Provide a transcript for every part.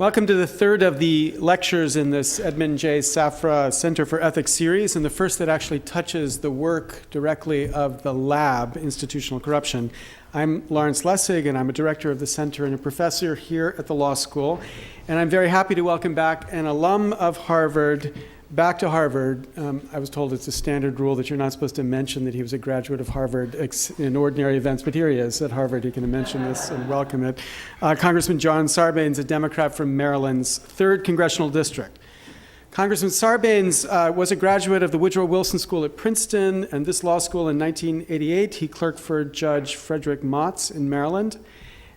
Welcome to the third of the lectures in this Edmund J. Safra Center for Ethics series, and the first that actually touches the work directly of the lab, Institutional Corruption. I'm Lawrence Lessig, and I'm a director of the center and a professor here at the law school. And I'm very happy to welcome back an alum of Harvard back to Harvard. I was told it's a standard rule that you're not supposed to mention that he was a graduate of Harvard in ordinary events, but here he is at Harvard. He can mention this and welcome it. Congressman John Sarbanes, a Democrat from Maryland's 3rd Congressional District. Congressman Sarbanes was a graduate of the Woodrow Wilson School at Princeton and this law school in 1988. He clerked for Judge Frederick Motz in Maryland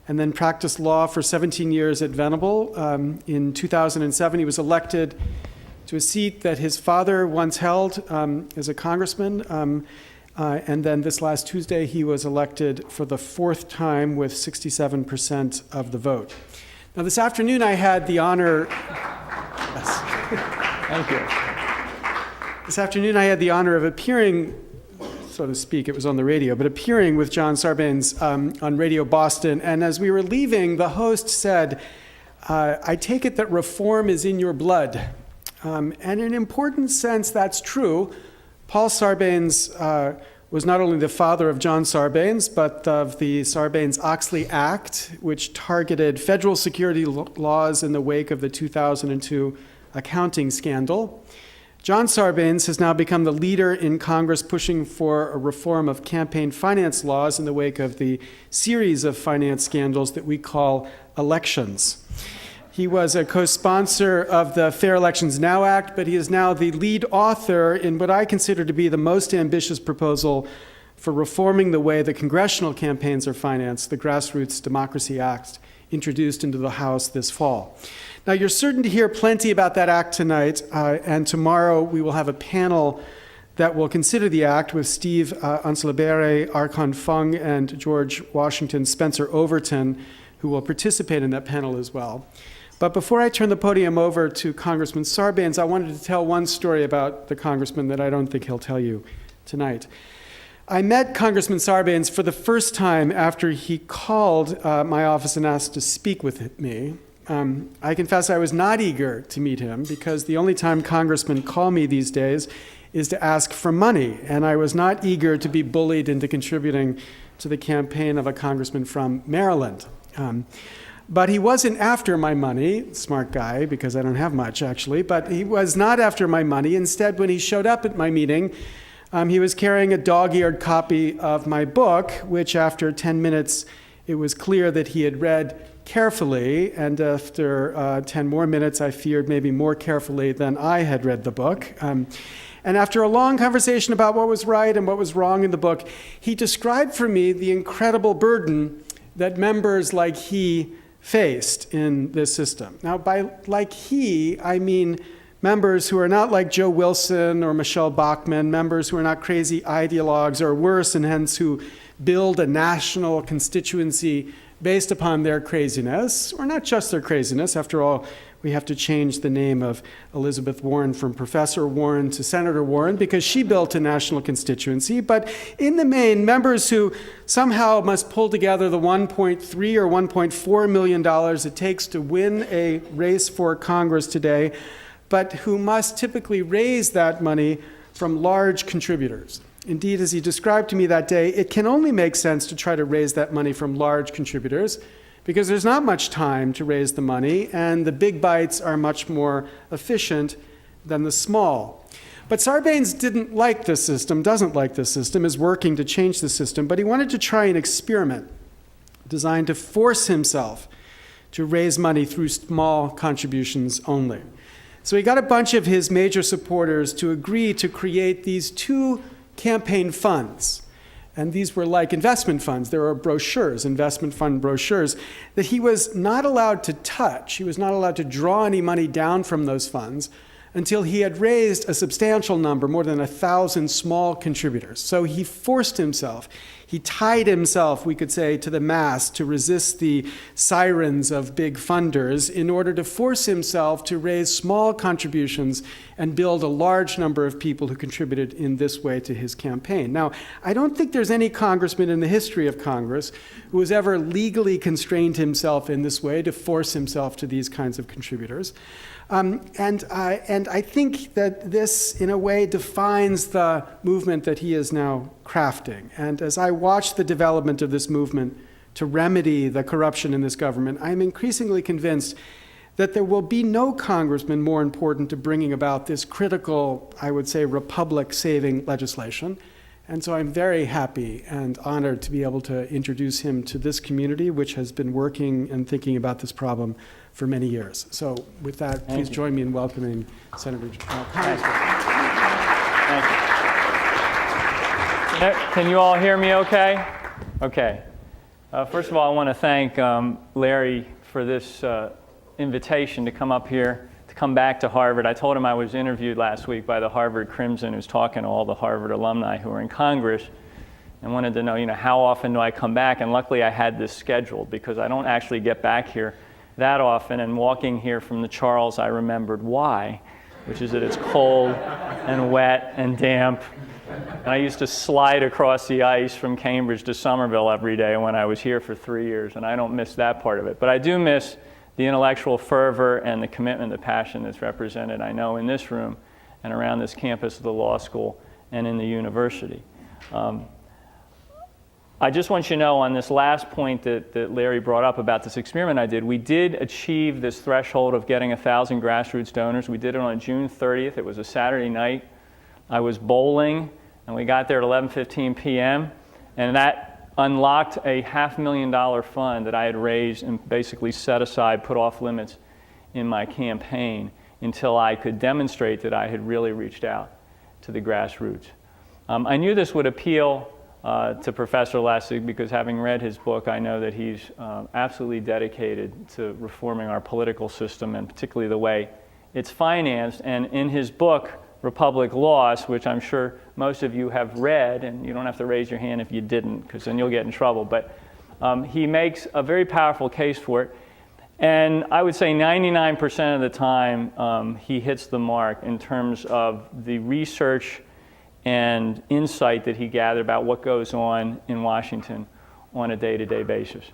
and then practiced law for 17 years at Venable. In 2007, he was elected to a seat that his father once held as a congressman. And then this last Tuesday, he was elected for the 4th time with 67% of the vote. Now, this afternoon, I had the honor... Yes. Thank you. This afternoon, I had the honor of appearing, so to speak, it was on the radio, but appearing with John Sarbanes on Radio Boston. And as we were leaving, the host said, I take it that reform is in your blood. And in an important sense, that's true. Paul Sarbanes was not only the father of John Sarbanes, but of the Sarbanes-Oxley Act, which targeted federal security laws in the wake of the 2002 accounting scandal. John Sarbanes has now become the leader in Congress pushing for a reform of campaign finance laws in the wake of the series of finance scandals that we call elections. He was a co-sponsor of the Fair Elections Now Act, but he is now the lead author in what I consider to be the most ambitious proposal for reforming the way that congressional campaigns are financed, the Grassroots Democracy Act, introduced into the House this fall. Now, you're certain to hear plenty about that act tonight, and tomorrow we will have a panel that will consider the act with Steve Anselabere, Archon Fung, and George Washington Spencer Overton, who will participate in that panel as well. But before I turn the podium over to Congressman Sarbanes, I wanted to tell one story about the congressman that I don't think he'll tell you tonight. I met Congressman Sarbanes for the first time after he called my office and asked to speak with me. I confess I was not eager to meet him because the only time congressmen call me these days is to ask for money, and I was not eager to be bullied into contributing to the campaign of a congressman from Maryland. But he wasn't after my money, smart guy, because I don't have much actually, but he was not after my money. Instead, when he showed up at my meeting, he was carrying a dog-eared copy of my book, which after 10 minutes, it was clear that he had read carefully, and after 10 more minutes, I feared maybe more carefully than I had read the book. And after a long conversation about what was right and what was wrong in the book, he described for me the incredible burden that members like he faced in this system. Now, by like he, I mean members who are not like Joe Wilson or Michelle Bachmann, members who are not crazy ideologues or worse, and hence who build a national constituency based upon their craziness, or not just their craziness. After all, we have to change the name of Elizabeth Warren from Professor Warren to Senator Warren because she built a national constituency. But in the main, members who somehow must pull together the $1.3 or $1.4 million it takes to win a race for Congress today, but who must typically raise that money from large contributors. Indeed, as he described to me that day, it can only make sense to try to raise that money from large contributors because there's not much time to raise the money, and the big bites are much more efficient than the small. But Sarbanes didn't like this system, doesn't like this system, is working to change the system, but he wanted to try an experiment designed to force himself to raise money through small contributions only. So he got a bunch of his major supporters to agree to create these 2 campaign funds. And these were like investment funds. There are brochures, investment fund brochures, that he was not allowed to touch. He was not allowed to draw any money down from those funds until he had raised a substantial number, more than 1,000 small contributors. So he forced himself. He tied himself, we could say, to the mast to resist the sirens of big funders in order to force himself to raise small contributions and build a large number of people who contributed in this way to his campaign. Now, I don't think there's any congressman in the history of Congress who has ever legally constrained himself in this way to force himself to these kinds of contributors. And I think that this, in a way, defines the movement that he is now crafting. And as I watch the development of this movement to remedy the corruption in this government, I am increasingly convinced that there will be no congressman more important to bringing about this critical, I would say, republic-saving legislation. And so I'm very happy and honored to be able to introduce him to this community, which has been working and thinking about this problem for many years. So with that, please join me in welcoming Senator Congressman. Thank you. Can you all hear me okay? Okay. First of all, I want to thank Larry for this invitation to come up here, to come back to Harvard. I told him I was interviewed last week by the Harvard Crimson, who's talking to all the Harvard alumni who are in Congress, and wanted to know, how often do I come back? And luckily I had this scheduled because I don't actually get back here that often. And walking here from the Charles, I remembered why, which is that it's cold and wet and damp. And I used to slide across the ice from Cambridge to Somerville every day when I was here for 3 years, and I don't miss that part of it. But I do miss the intellectual fervor and the commitment, the passion that's represented, I know, in this room and around this campus of the law school and in the university. I just want you to know on this last point that Larry brought up about this experiment I did, we did achieve this threshold of getting 1,000 grassroots donors. We did it on June 30th. It was a Saturday night. I was bowling, and we got there at 11:15 p.m., and that unlocked a $500,000 fund that I had raised and basically set aside, put off limits in my campaign until I could demonstrate that I had really reached out to the grassroots. I knew this would appeal to Professor Lessig because, having read his book, I know that he's absolutely dedicated to reforming our political system, and particularly the way it's financed. And in his book, Republic Lost, which I'm sure most of you have read, and you don't have to raise your hand if you didn't, because then you'll get in trouble, but he makes a very powerful case for it. And I would say 99% of the time he hits the mark in terms of the research and insight that he gathered about what goes on in Washington on a day-to-day basis.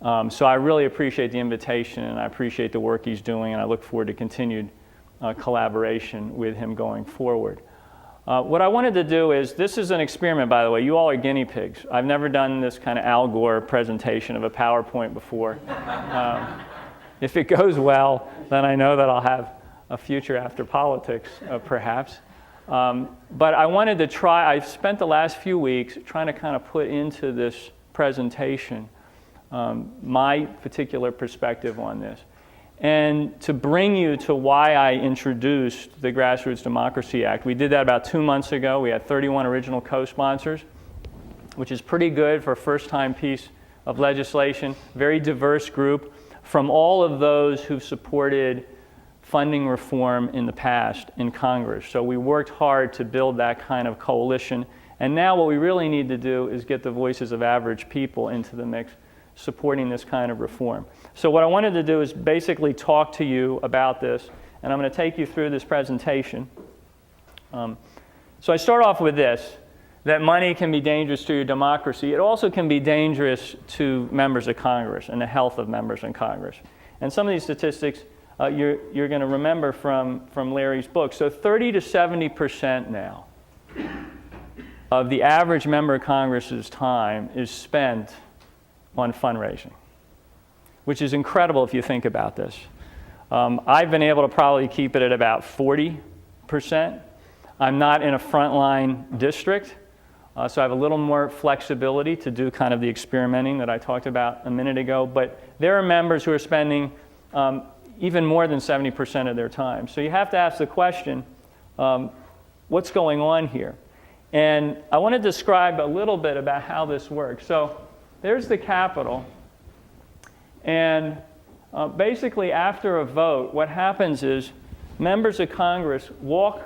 So I really appreciate the invitation, and I appreciate the work he's doing, and I look forward to continued collaboration with him going forward. What I wanted to do is, this is an experiment, by the way. You all are guinea pigs. I've never done this kind of Al Gore presentation of a PowerPoint before. If it goes well, then I know that I'll have a future after politics, perhaps. But I wanted to try, I've spent the last few weeks trying to kind of put into this presentation my particular perspective on this, and to bring you to why I introduced the Grassroots Democracy Act. We did that about 2 months ago. We had 31 original co-sponsors, which is pretty good for a first-time piece of legislation. Very diverse group from all of those who've supported funding reform in the past in Congress. So we worked hard to build that kind of coalition. And now what we really need to do is get the voices of average people into the mix, supporting this kind of reform. So what I wanted to do is basically talk to you about this, and I'm going to take you through this presentation. So I start off with this, that money can be dangerous to your democracy. It also can be dangerous to members of Congress and the health of members in Congress. And some of these statistics you're going to remember from Larry's book. So 30 to 70% now of the average member of Congress's time is spent on fundraising, which is incredible if you think about this. I've been able to probably keep it at about 40%. I'm not in a frontline district, so I have a little more flexibility to do kind of the experimenting that I talked about a minute ago. But there are members who are spending even more than 70% of their time. So you have to ask the question, what's going on here? And I want to describe a little bit about how this works. So there's the Capitol, and basically after a vote, what happens is members of Congress walk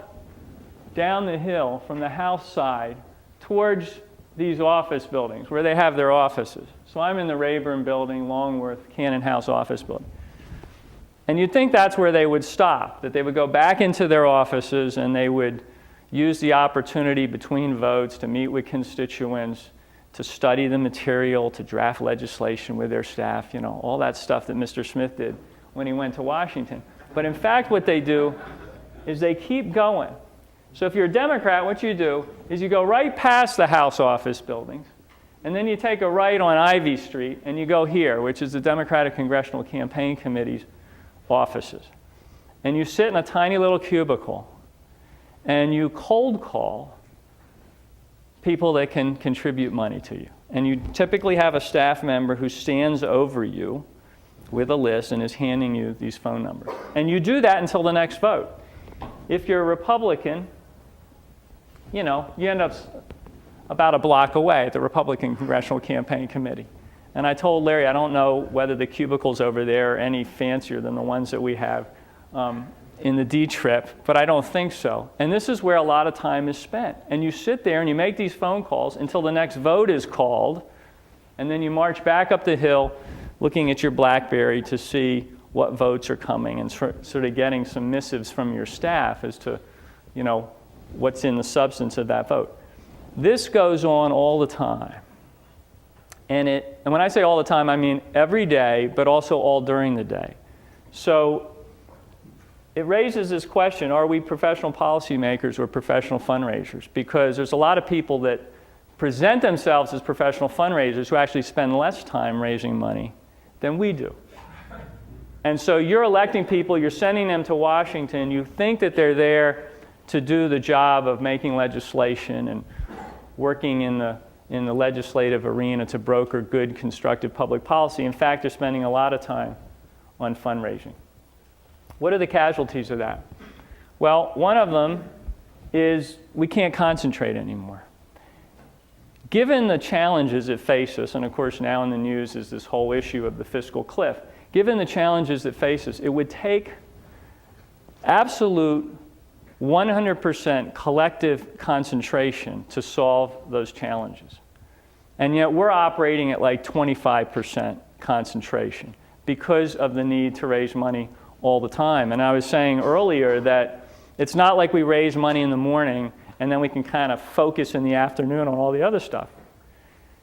down the hill from the House side towards these office buildings where they have their offices. So I'm in the Rayburn building, Longworth, Cannon House office building. And you'd think that's where they would stop, that they would go back into their offices and they would use the opportunity between votes to meet with constituents, to study the material, to draft legislation with their staff, you know, all that stuff that Mr. Smith did when he went to Washington. But in fact, what they do is they keep going. So if you're a Democrat, what you do is you go right past the House office buildings, and then you take a right on Ivy Street, and you go here, which is the Democratic Congressional Campaign Committee's offices. And you sit in a tiny little cubicle, and you cold call people that can contribute money to you. And you typically have a staff member who stands over you with a list and is handing you these phone numbers. And you do that until the next vote. If you're a Republican, you know, you end up about a block away at the Republican Congressional Campaign Committee. And I told Larry, I don't know whether the cubicles over there are any fancier than the ones that we have in the D trip, but I don't think so. And this is where a lot of time is spent. And you sit there and you make these phone calls until the next vote is called, and then you march back up the hill looking at your BlackBerry to see what votes are coming and sort of getting some missives from your staff as to, you know, what's in the substance of that vote. This goes on all the time. And when I say all the time, I mean every day, but also all during the day. So it raises this question, are we professional policymakers or professional fundraisers? Because there's a lot of people that present themselves as professional fundraisers who actually spend less time raising money than we do. And so you're electing people, you're sending them to Washington, you think that they're there to do the job of making legislation and working in the legislative arena to broker good, constructive public policy. In fact, they're spending a lot of time on fundraising. What are the casualties of that? Well, one of them is we can't concentrate anymore. Given the challenges that face us, and of course now in the news is this whole issue of the fiscal cliff, given the challenges that face us, it would take absolute 100% collective concentration to solve those challenges. And yet we're operating at like 25% concentration because of the need to raise money all the time. And I was saying earlier that it's not like we raise money in the morning and then we can kind of focus in the afternoon on all the other stuff.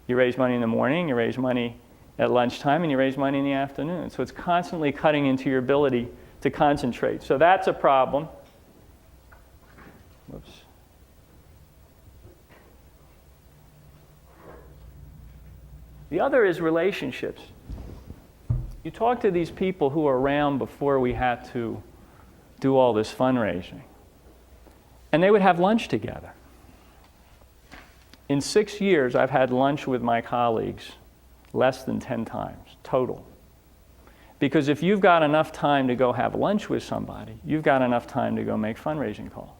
You raise money in the morning, you raise money at lunchtime, and you raise money in the afternoon. So it's constantly cutting into your ability to concentrate. So that's a problem. Whoops. The other is relationships. You talk to these people who were around before we had to do all this fundraising, and they would have lunch together. In 6 years, I've had lunch with my colleagues less than 10 times total. Because if you've got enough time to go have lunch with somebody, you've got enough time to go make fundraising calls.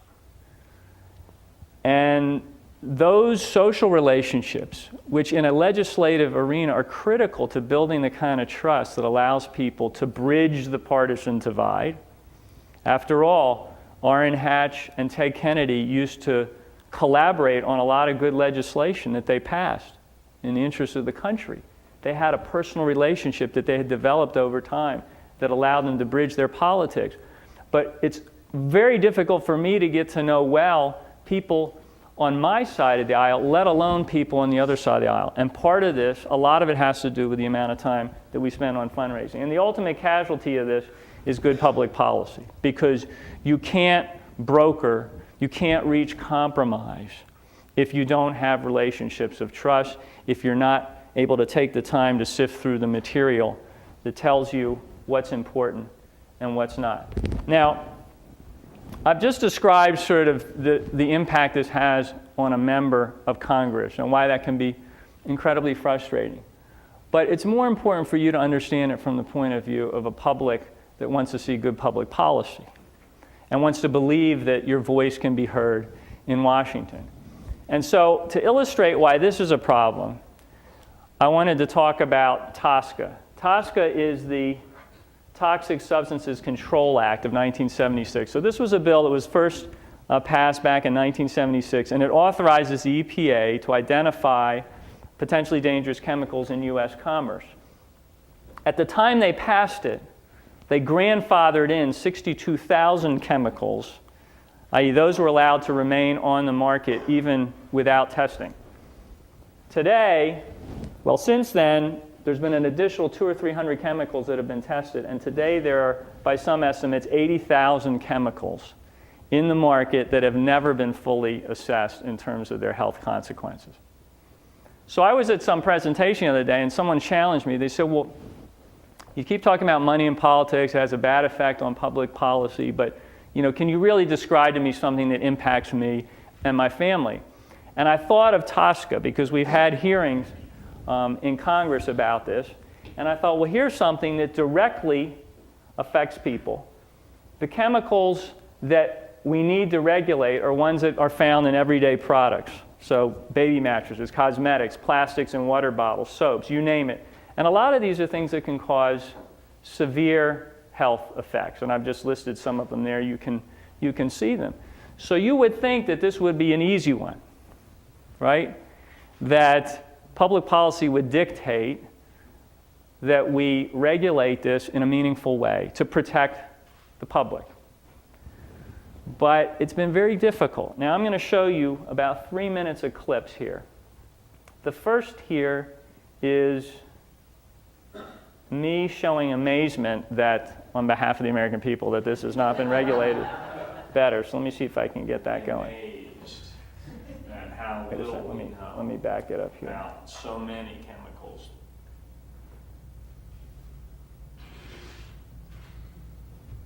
And those social relationships, which in a legislative arena are critical to building the kind of trust that allows people to bridge the partisan divide. After all, Orrin Hatch and Ted Kennedy used to collaborate on a lot of good legislation that they passed in the interest of the country. They had a personal relationship that they had developed over time that allowed them to bridge their politics. But it's very difficult for me to get to know well people on my side of the aisle, let alone people on the other side of the aisle. And part of this, a lot of it has to do with the amount of time that we spend on fundraising. And the ultimate casualty of this is good public policy, because you can't broker, you can't reach compromise if you don't have relationships of trust, if you're not able to take the time to sift through the material that tells you what's important and what's not. Now, I've just described sort of the impact this has on a member of Congress and why that can be incredibly frustrating. But it's more important for you to understand it from the point of view of a public that wants to see good public policy and wants to believe that your voice can be heard in Washington. And so to illustrate why this is a problem, I wanted to talk about TSCA. TSCA is the Toxic Substances Control Act of 1976. So this was a bill that was first passed back in 1976, and it authorizes the EPA to identify potentially dangerous chemicals in U.S. commerce. At the time they passed it, they grandfathered in 62,000 chemicals, i.e. those were allowed to remain on the market even without testing. Today, well, since then, there's been an additional 200 or 300 chemicals that have been tested, and today there are, by some estimates, 80,000 chemicals in the market that have never been fully assessed in terms of their health consequences. So I was at some presentation the other day, and someone challenged me. They said, well, you keep talking about money in politics, it has a bad effect on public policy, but can you really describe to me something that impacts me and my family? And I thought of TSCA, because we've had hearings in Congress about this, and I thought, well, here's something that directly affects people. The chemicals that we need to regulate are ones that are found in everyday products. So baby mattresses, cosmetics, plastics and water bottles, soaps, you name it. And a lot of these are things that can cause severe health effects. And I've just listed some of them there. You can see them. So you would think that this would be an easy one, right? That public policy would dictate that we regulate this in a meaningful way to protect the public. But it's been very difficult. Now I'm going to show you about 3 minutes of clips here. The first here is me showing amazement that, on behalf of the American people, that this has not been regulated better. So let me see if I can get that going. At how Wait a little second, we know let me back it up here. about so many chemicals.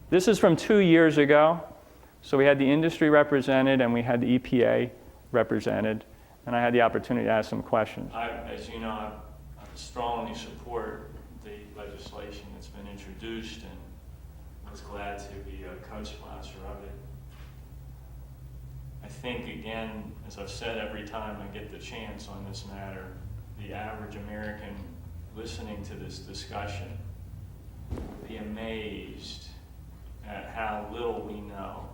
This is from 2 years ago. So we had the industry represented and we had the EPA represented, and I had the opportunity to ask some questions. As you know, I strongly support the legislation that's been introduced and was glad to be a co-sponsor of it. I think, again, as I've said every time I get the chance on this matter, the average American listening to this discussion would be amazed at how little we know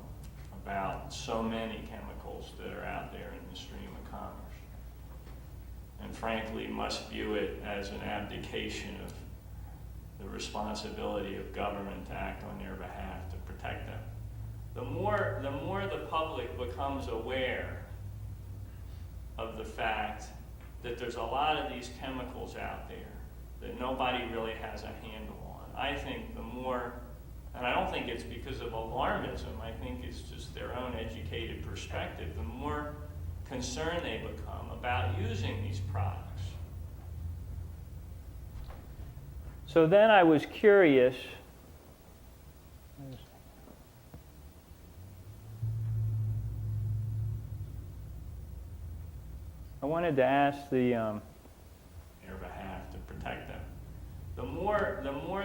about so many chemicals that are out there in the stream of commerce. And frankly, must view it as an abdication of the responsibility of government to act on their behalf to protect them. The more the public becomes aware of the fact that there's a lot of these chemicals out there that nobody really has a handle on, I think the more, and I don't think it's because of alarmism, I think it's just their own educated perspective, the more concerned they become about using these products. So then I was curious. I wanted to ask the Their behalf to protect them. The more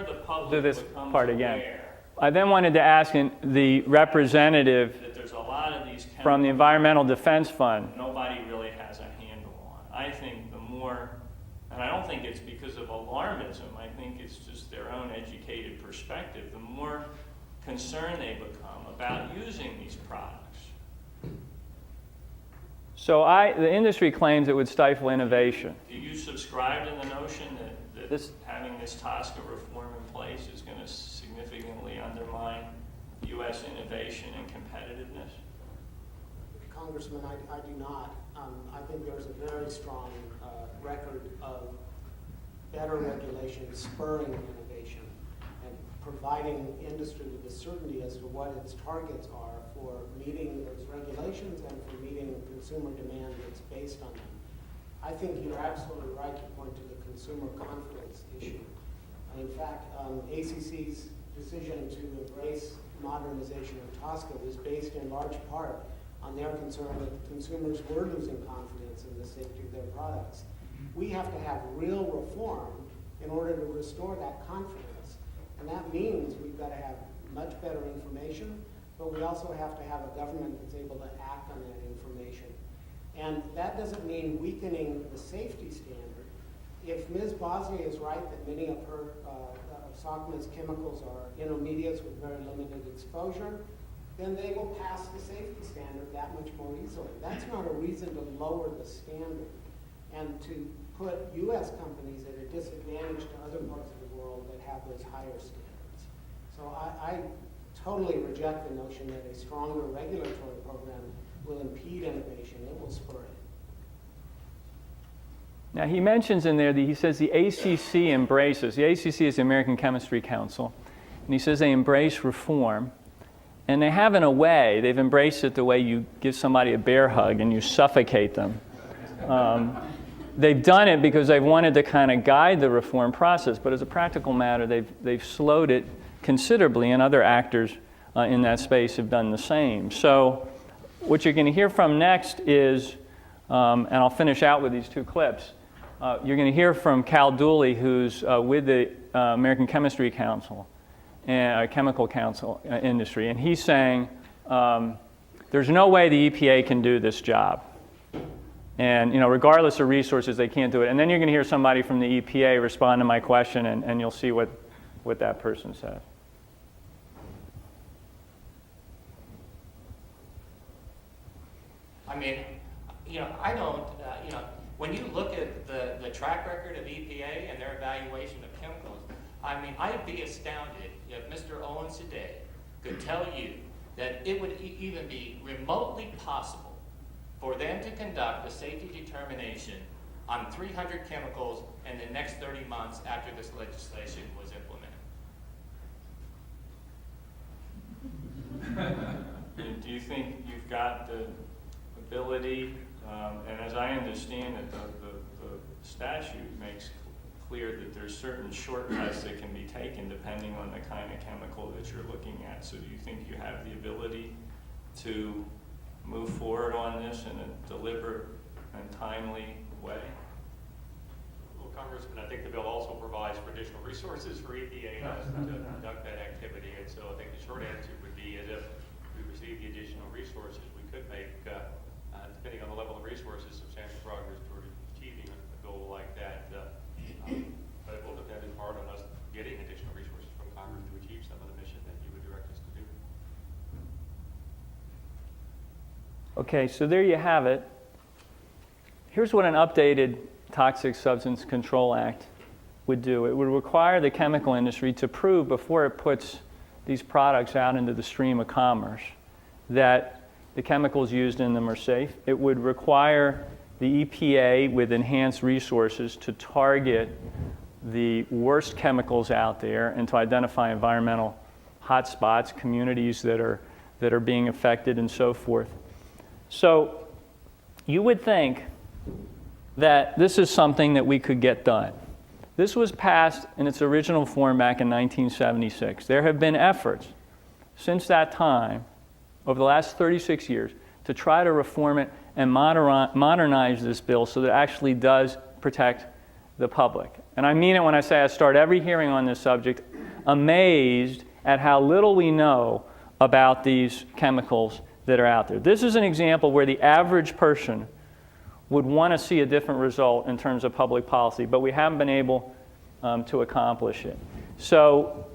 the public do this becomes part aware again. I then wanted to ask the representative that there's a lot of these chemicals from the Environmental Defense Fund. nobody really has a handle on. I think the more, and I don't think it's because of alarmism, I think it's just their own educated perspective, the more concerned they become about using these products. So the industry claims it would stifle innovation. Do you subscribe to the notion that This- having this TSCA reform in place is going to significantly undermine U.S. innovation and competitiveness? Congressman, I do not. I think there's a very strong record of better regulation spurring innovation and providing industry with the certainty as to what its targets are for meeting those regulations and for meeting consumer demand that's based on them. I think you're absolutely right to point to the consumer confidence issue. In fact, ACC's decision to embrace modernization of TSCA was based in large part on their concern that the consumers were losing confidence in the safety of their products. We have to have real reform in order to restore that confidence. And that means we've got to have much better information, but we also have to have a government that's able to act on that information. And that doesn't mean weakening the safety standard. If Ms. Bosley is right that many of her Sarbanes chemicals are intermediates with very limited exposure, then they will pass the safety standard that much more easily. That's not a reason to lower the standard and to put U.S. companies at a disadvantage to other parts of the world that have those higher standards. So I totally reject the notion that a stronger regulatory program will impede innovation. It will spur it. Now, he mentions in there that he says the ACC embraces, the ACC is the American Chemistry Council, and he says they embrace reform. And they have, in a way, they've embraced it the way you give somebody a bear hug and you suffocate them. They've done it because they've wanted to kind of guide the reform process, but as a practical matter, they've slowed it considerably, and other actors in that space have done the same. So what you're going to hear from next is, and I'll finish out with these two clips, you're going to hear from Cal Dooley, who's with the American Chemistry Council, and Chemical Council industry, and he's saying there's no way the EPA can do this job. And regardless of resources, they can't do it. And then you're going to hear somebody from the EPA respond to my question, and you'll see what that person says. I mean, I don't, when you look at the track record of EPA and their evaluation of chemicals, I mean, I'd be astounded if Mr. Owens today could tell you that it would even be remotely possible for them to conduct a safety determination on 300 chemicals in the next 30 months after this legislation was implemented. Do you think you've got the ability, and as I understand it, the statute makes clear that there's certain shortcuts that can be taken depending on the kind of chemical that you're looking at. So do you think you have the ability to move forward on this in a deliberate and timely way? Well, Congressman, I think the bill also provides for additional resources for EPA to conduct that activity. And so I think the short answer would be is if we receive the additional resources, we could make, depending on the level of resources, substantial progress toward achieving a goal like that. But it will depend in part on us getting additional resources from Congress to achieve some of the mission that you would direct us to do. Okay, so there you have it. Here's what an updated Toxic Substance Control Act would do. It would require the chemical industry to prove before it puts these products out into the stream of commerce that the chemicals used in them are safe. It would require the EPA with enhanced resources to target the worst chemicals out there and to identify environmental hotspots, communities that are being affected and so forth. So you would think that this is something that we could get done. This was passed in its original form back in 1976. There have been efforts since that time, over the last 36 years, to try to reform it and modernize this bill so that it actually does protect the public. And I mean it when I say I start every hearing on this subject amazed at how little we know about these chemicals that are out there. This is an example where the average person would want to see a different result in terms of public policy, but we haven't been able to accomplish it. So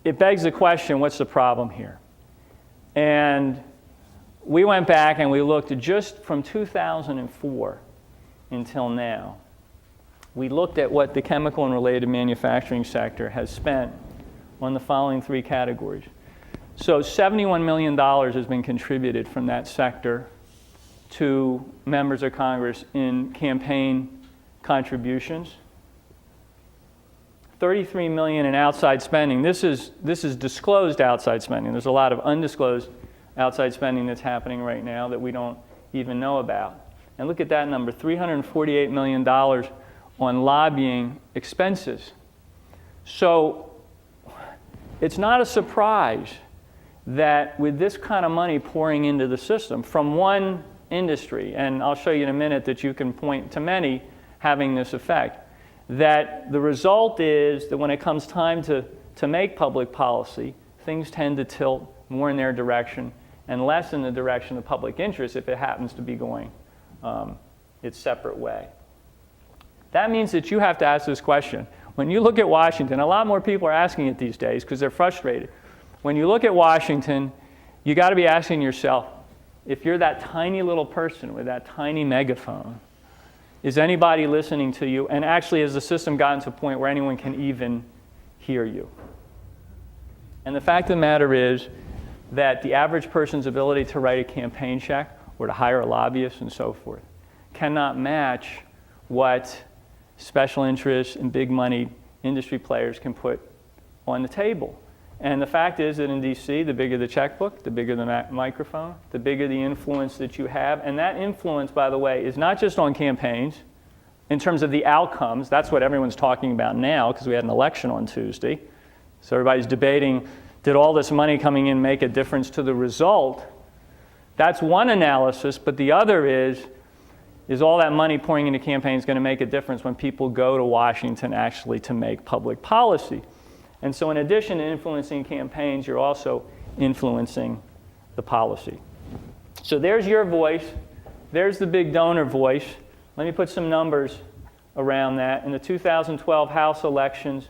it begs the question, what's the problem here? And we went back and we looked at just from 2004 until now. We looked at what the chemical and related manufacturing sector has spent on the following three categories. So $71 million has been contributed from that sector to members of Congress in campaign contributions. $33 million in outside spending. This is disclosed outside spending. There's a lot of undisclosed outside spending that's happening right now that we don't even know about. And look at that number, $348 million on lobbying expenses. So it's not a surprise that with this kind of money pouring into the system from one industry, and I'll show you in a minute that you can point to many having this effect, that the result is that when it comes time to make public policy, things tend to tilt more in their direction and less in the direction of public interest if it happens to be going its separate way. That means that you have to ask this question. When you look at Washington, a lot more people are asking it these days because they're frustrated. When you look at Washington, you got to be asking yourself, if you're that tiny little person with that tiny megaphone, is anybody listening to you? And actually, has the system gotten to a point where anyone can even hear you? And the fact of the matter is that the average person's ability to write a campaign check or to hire a lobbyist and so forth cannot match what special interests and big money industry players can put on the table. And the fact is that in DC, the bigger the checkbook, the bigger the microphone, the bigger the influence that you have. And that influence, by the way, is not just on campaigns in terms of the outcomes. That's what everyone's talking about now because we had an election on Tuesday. So everybody's debating, did all this money coming in make a difference to the result? That's one analysis, but the other is all that money pouring into campaigns going to make a difference when people go to Washington actually to make public policy? And so in addition to influencing campaigns, you're also influencing the policy. So there's your voice. There's the big donor voice. Let me put some numbers around that. In the 2012 House elections,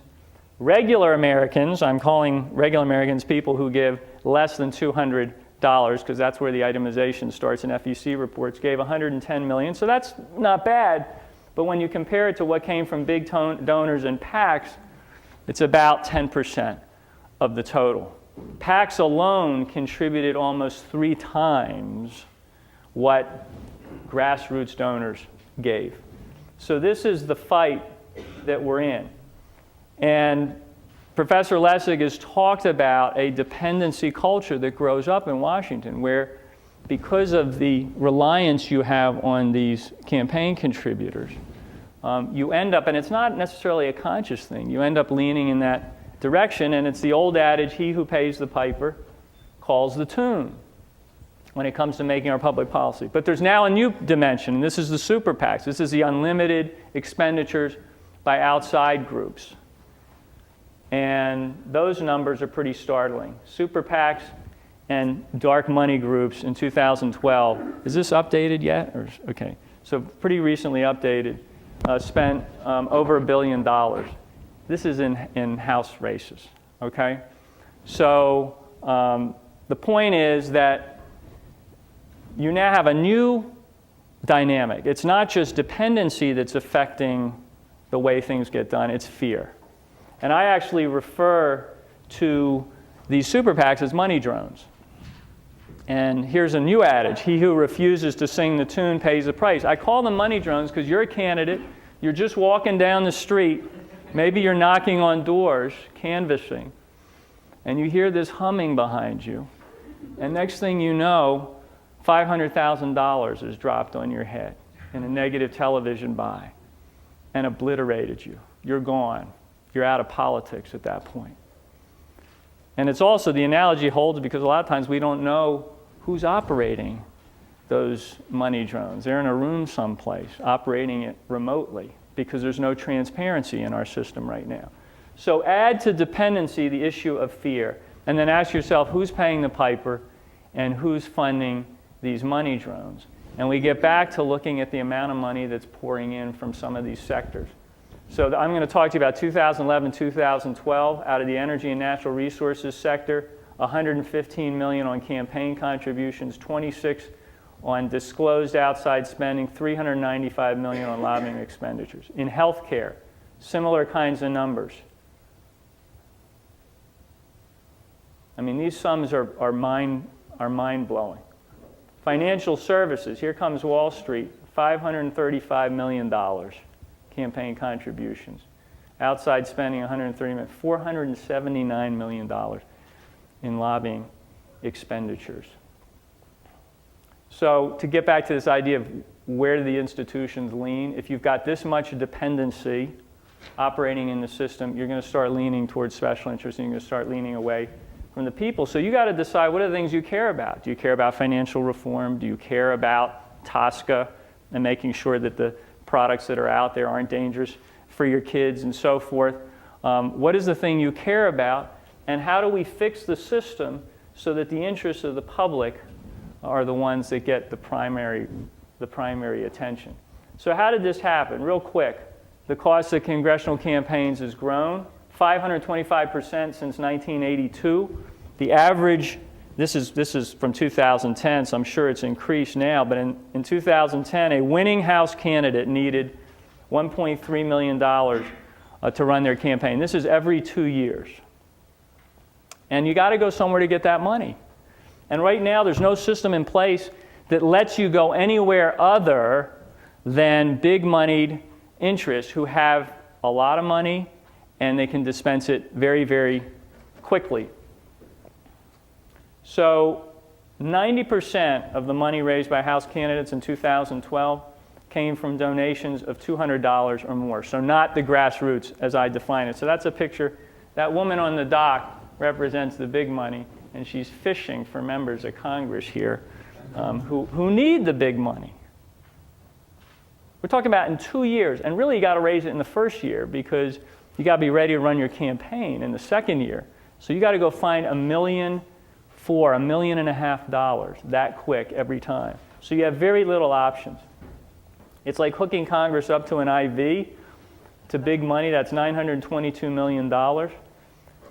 regular Americans, I'm calling regular Americans people who give less than $200, because that's where the itemization starts in FEC reports, gave $110 million. So that's not bad. But when you compare it to what came from big donors and PACs, it's about 10% of the total. PACs alone contributed almost 3 times what grassroots donors gave. So this is the fight that we're in. And Professor Lessig has talked about a dependency culture that grows up in Washington where, because of the reliance you have on these campaign contributors, you end up, and it's not necessarily a conscious thing, you end up leaning in that direction, and it's the old adage, he who pays the piper calls the tune when it comes to making our public policy. But there's now a new dimension, and this is the super PACs. This is the unlimited expenditures by outside groups. And those numbers are pretty startling. Super PACs and dark money groups in 2012. Is this updated yet? Okay, so pretty recently updated. Spent over $1 billion. This is in House races, okay? So the point is that you now have a new dynamic. It's not just dependency that's affecting the way things get done, it's fear. And I actually refer to these super PACs as money drones. And here's a new adage, he who refuses to sing the tune pays the price. I call them money drones because you're a candidate, you're just walking down the street, maybe you're knocking on doors, canvassing, and you hear this humming behind you. And next thing you know, $500,000 is dropped on your head in a negative television buy and obliterated you. You're gone. You're out of politics at that point. And it's also, the analogy holds because a lot of times we don't know who's operating those money drones. They're in a room someplace, operating it remotely because there's no transparency in our system right now. So add to dependency the issue of fear, and then ask yourself who's paying the piper and who's funding these money drones. And we get back to looking at the amount of money that's pouring in from some of these sectors. So I'm going to talk to you about 2011, 2012. Out of the energy and natural resources sector, $115 million on campaign contributions, 26 on disclosed outside spending, $395 million on lobbying expenditures. In healthcare, similar kinds of numbers. I mean, these sums are mind-blowing. Financial services, here comes Wall Street, $535 million campaign contributions. Outside spending, $130 million, $479 million in lobbying expenditures. So to get back to this idea of where do the institutions lean, if you've got this much dependency operating in the system, you're going to start leaning towards special interests and you're going to start leaning away from the people. So you got to decide what are the things you care about. Do you care about financial reform? Do you care about TSCA and making sure that the products that are out there aren't dangerous for your kids and so forth? What is the thing you care about? And how do we fix the system so that the interests of the public are the ones that get the primary attention? So how did this happen? Real quick, the cost of congressional campaigns has grown, 525% since 1982. The average, this is from 2010, so I'm sure it's increased now, but in 2010, a winning House candidate needed $1.3 million to run their campaign. This is every 2 years. And you got to go somewhere to get that money. And right now, there's no system in place that lets you go anywhere other than big-moneyed interests who have a lot of money and they can dispense it very, very quickly. So 90% of the money raised by House candidates in 2012 came from donations of $200 or more. So not the grassroots as I define it. So that's a picture. That woman on the dock represents the big money, and she's fishing for members of Congress here who need the big money. We're talking about in 2 years, and really you got to raise it in the first year because you got to be ready to run your campaign in the second year. So you got to go find $1.4 million, $1.5 million that quick every time. So you have very little options. It's like hooking Congress up to an IV to big money. That's $922 million.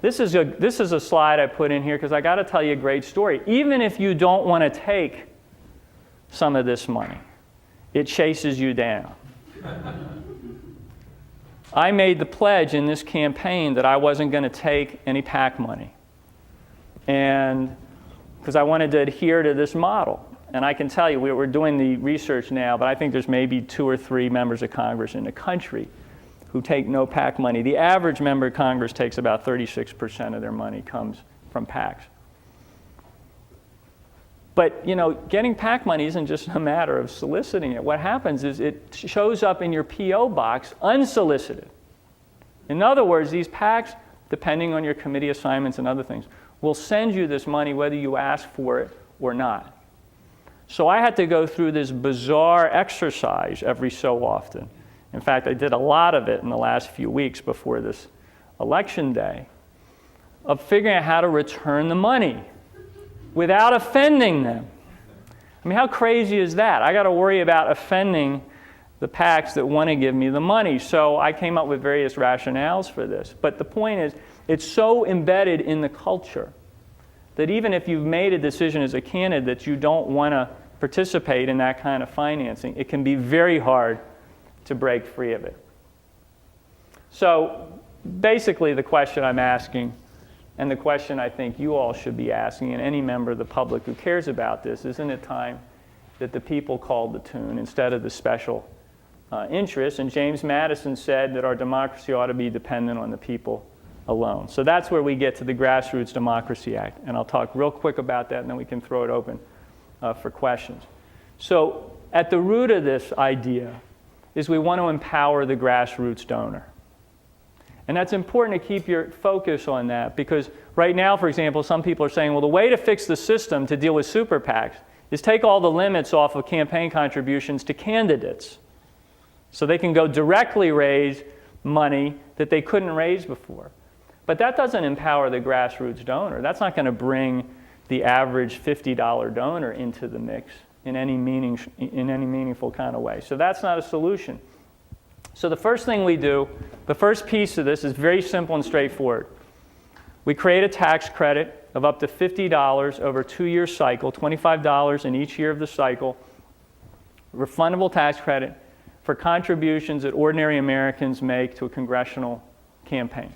This is a slide I put in here because I got to tell you a great story. Even if you don't want to take some of this money, it chases you down. I made the pledge in this campaign that I wasn't going to take any PAC money, and because I wanted to adhere to this model. And I can tell you, we're doing the research now, but I think there's maybe 2 or 3 members of Congress in the country who take no PAC money. The average member of Congress takes about 36% of their money comes from PACs. But, you know, getting PAC money isn't just a matter of soliciting it. What happens is it shows up in your P.O. box unsolicited. In other words, these PACs, depending on your committee assignments and other things, will send you this money whether you ask for it or not. So I had to go through this bizarre exercise every so often. In fact, I did a lot of it in the last few weeks before this election day, of figuring out how to return the money without offending them. I mean, how crazy is that? I got to worry about offending the PACs that want to give me the money. So I came up with various rationales for this. But the point is, it's so embedded in the culture that even if you've made a decision as a candidate that you don't want to participate in that kind of financing, it can be very hard to break free of it. So basically the question I'm asking, and the question I think you all should be asking, and any member of the public who cares about this, isn't it time that the people called the tune instead of the special interests? And James Madison said that our democracy ought to be dependent on the people alone. So that's where we get to the Grassroots Democracy Act. And I'll talk real quick about that, and then we can throw it open for questions. So at the root of this idea is we want to empower the grassroots donor. And that's important to keep your focus on that because right now, for example, some people are saying, well, the way to fix the system to deal with super PACs is take all the limits off of campaign contributions to candidates so they can go directly raise money that they couldn't raise before. But that doesn't empower the grassroots donor. That's not going to bring the average $50 donor into the mix in any meaningful kind of way. So that's not a solution. So the first thing we do, the first piece of this is very simple and straightforward. We create a tax credit of up to $50 over a 2-year cycle, $25 in each year of the cycle, refundable tax credit for contributions that ordinary Americans make to a congressional campaign.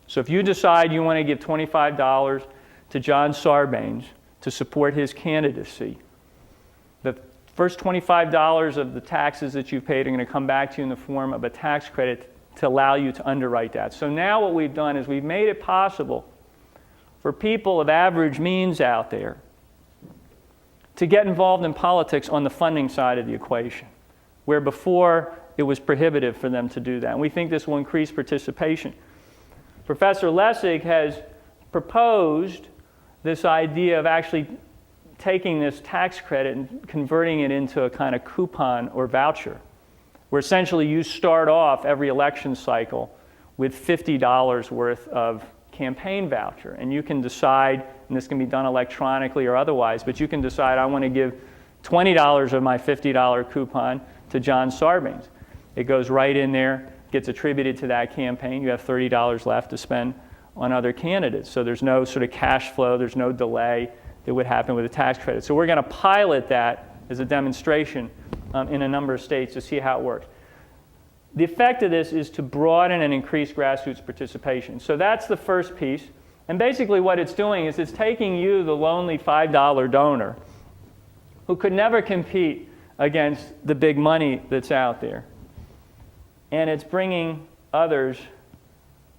So if you decide you want to give $25 to John Sarbanes to support his candidacy, the first $25 of the taxes that you've paid are going to come back to you in the form of a tax credit to allow you to underwrite that. So now what we've done is we've made it possible for people of average means out there to get involved in politics on the funding side of the equation, where before it was prohibitive for them to do that. And we think this will increase participation. Professor Lessig has proposed this idea of actually taking this tax credit and converting it into a kind of coupon or voucher, where essentially you start off every election cycle with $50 worth of campaign voucher. And you can decide, and this can be done electronically or otherwise, but you can decide I want to give $20 of my $50 coupon to John Sarbanes. It goes right in there gets attributed to that campaign. You have $30 left to spend on other candidates. So there's no sort of cash flow, there's no delay that would happen with a tax credit. So we're going to pilot that as a demonstration in a number of states to see how it works. The effect of this is to broaden and increase grassroots participation. So that's the first piece. And basically what it's doing is it's taking you, the lonely $5 donor, who could never compete against the big money that's out there, and it's bringing others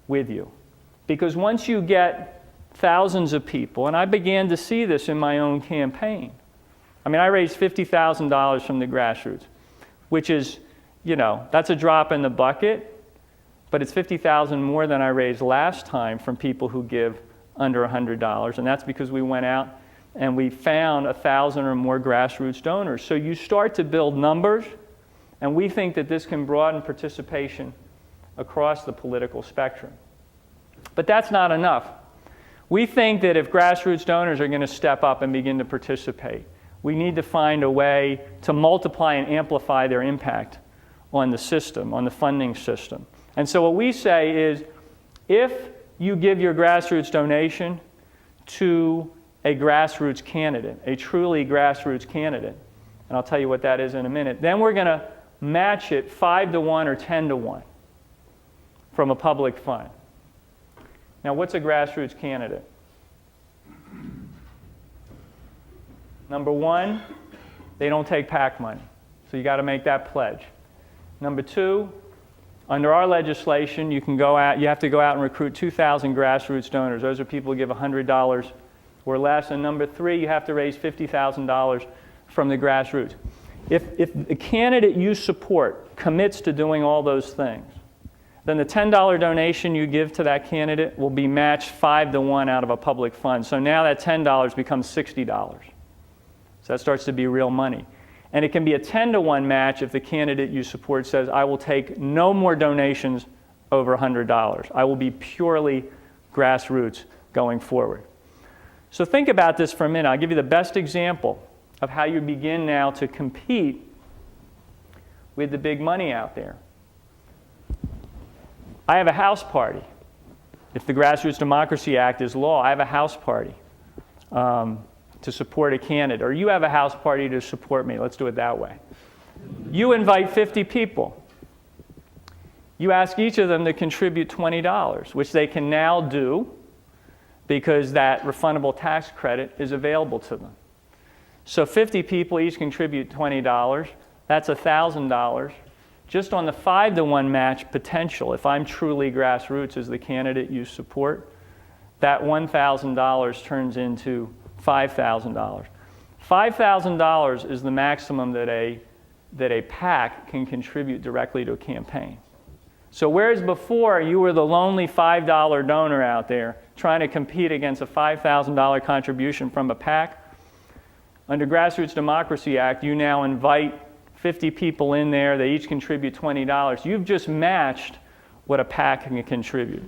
with you. Because once you get thousands of people, and I began to see this in my own campaign. I mean, I raised $50,000 from the grassroots, which is, you know, that's a drop in the bucket, but it's $50,000 more than I raised last time from people who give under $100, and that's because we went out and we found 1,000 or more grassroots donors. So you start to build numbers, and we think that this can broaden participation across the political spectrum. But that's not enough. We think that if grassroots donors are going to step up and begin to participate, we need to find a way to multiply and amplify their impact on the system, on the funding system. And so what we say is, if you give your grassroots donation to a grassroots candidate, a truly grassroots candidate, and I'll tell you what that is in a minute, then we're going to match it 5-to-1 or 10-to-1 from a public fund. Now, what's a grassroots candidate? Number one, they don't take PAC money, so you got to make that pledge. Number two, under our legislation, you have to go out and recruit 2,000 grassroots donors. Those are people who give $100 or less. And number three, you have to raise $50,000 from the grassroots. If the candidate you support commits to doing all those things, then the $10 donation you give to that candidate will be matched 5-to-1 out of a public fund. So now that $10 becomes $60. So that starts to be real money. And it can be a 10-to-1 match if the candidate you support says, I will take no more donations over $100. I will be purely grassroots going forward. So think about this for a minute. I'll give you the best example of how you begin now to compete with the big money out there. I have a house party. If the Grassroots Democracy Act is law, I have a house party to support a candidate, or you have a house party to support me. Let's do it that way. You invite 50 people. You ask each of them to contribute $20, which they can now do because that refundable tax credit is available to them. So 50 people each contribute $20. That's $1,000. Just on the 5-to-1 match potential, if I'm truly grassroots as the candidate you support, that $1,000 turns into $5,000. $5,000 is the maximum that a PAC can contribute directly to a campaign. So whereas before you were the lonely $5 donor out there trying to compete against a $5,000 contribution from a PAC, under Grassroots Democracy Act, you now invite 50 people in there, they each contribute $20. You've just matched what a PAC can contribute.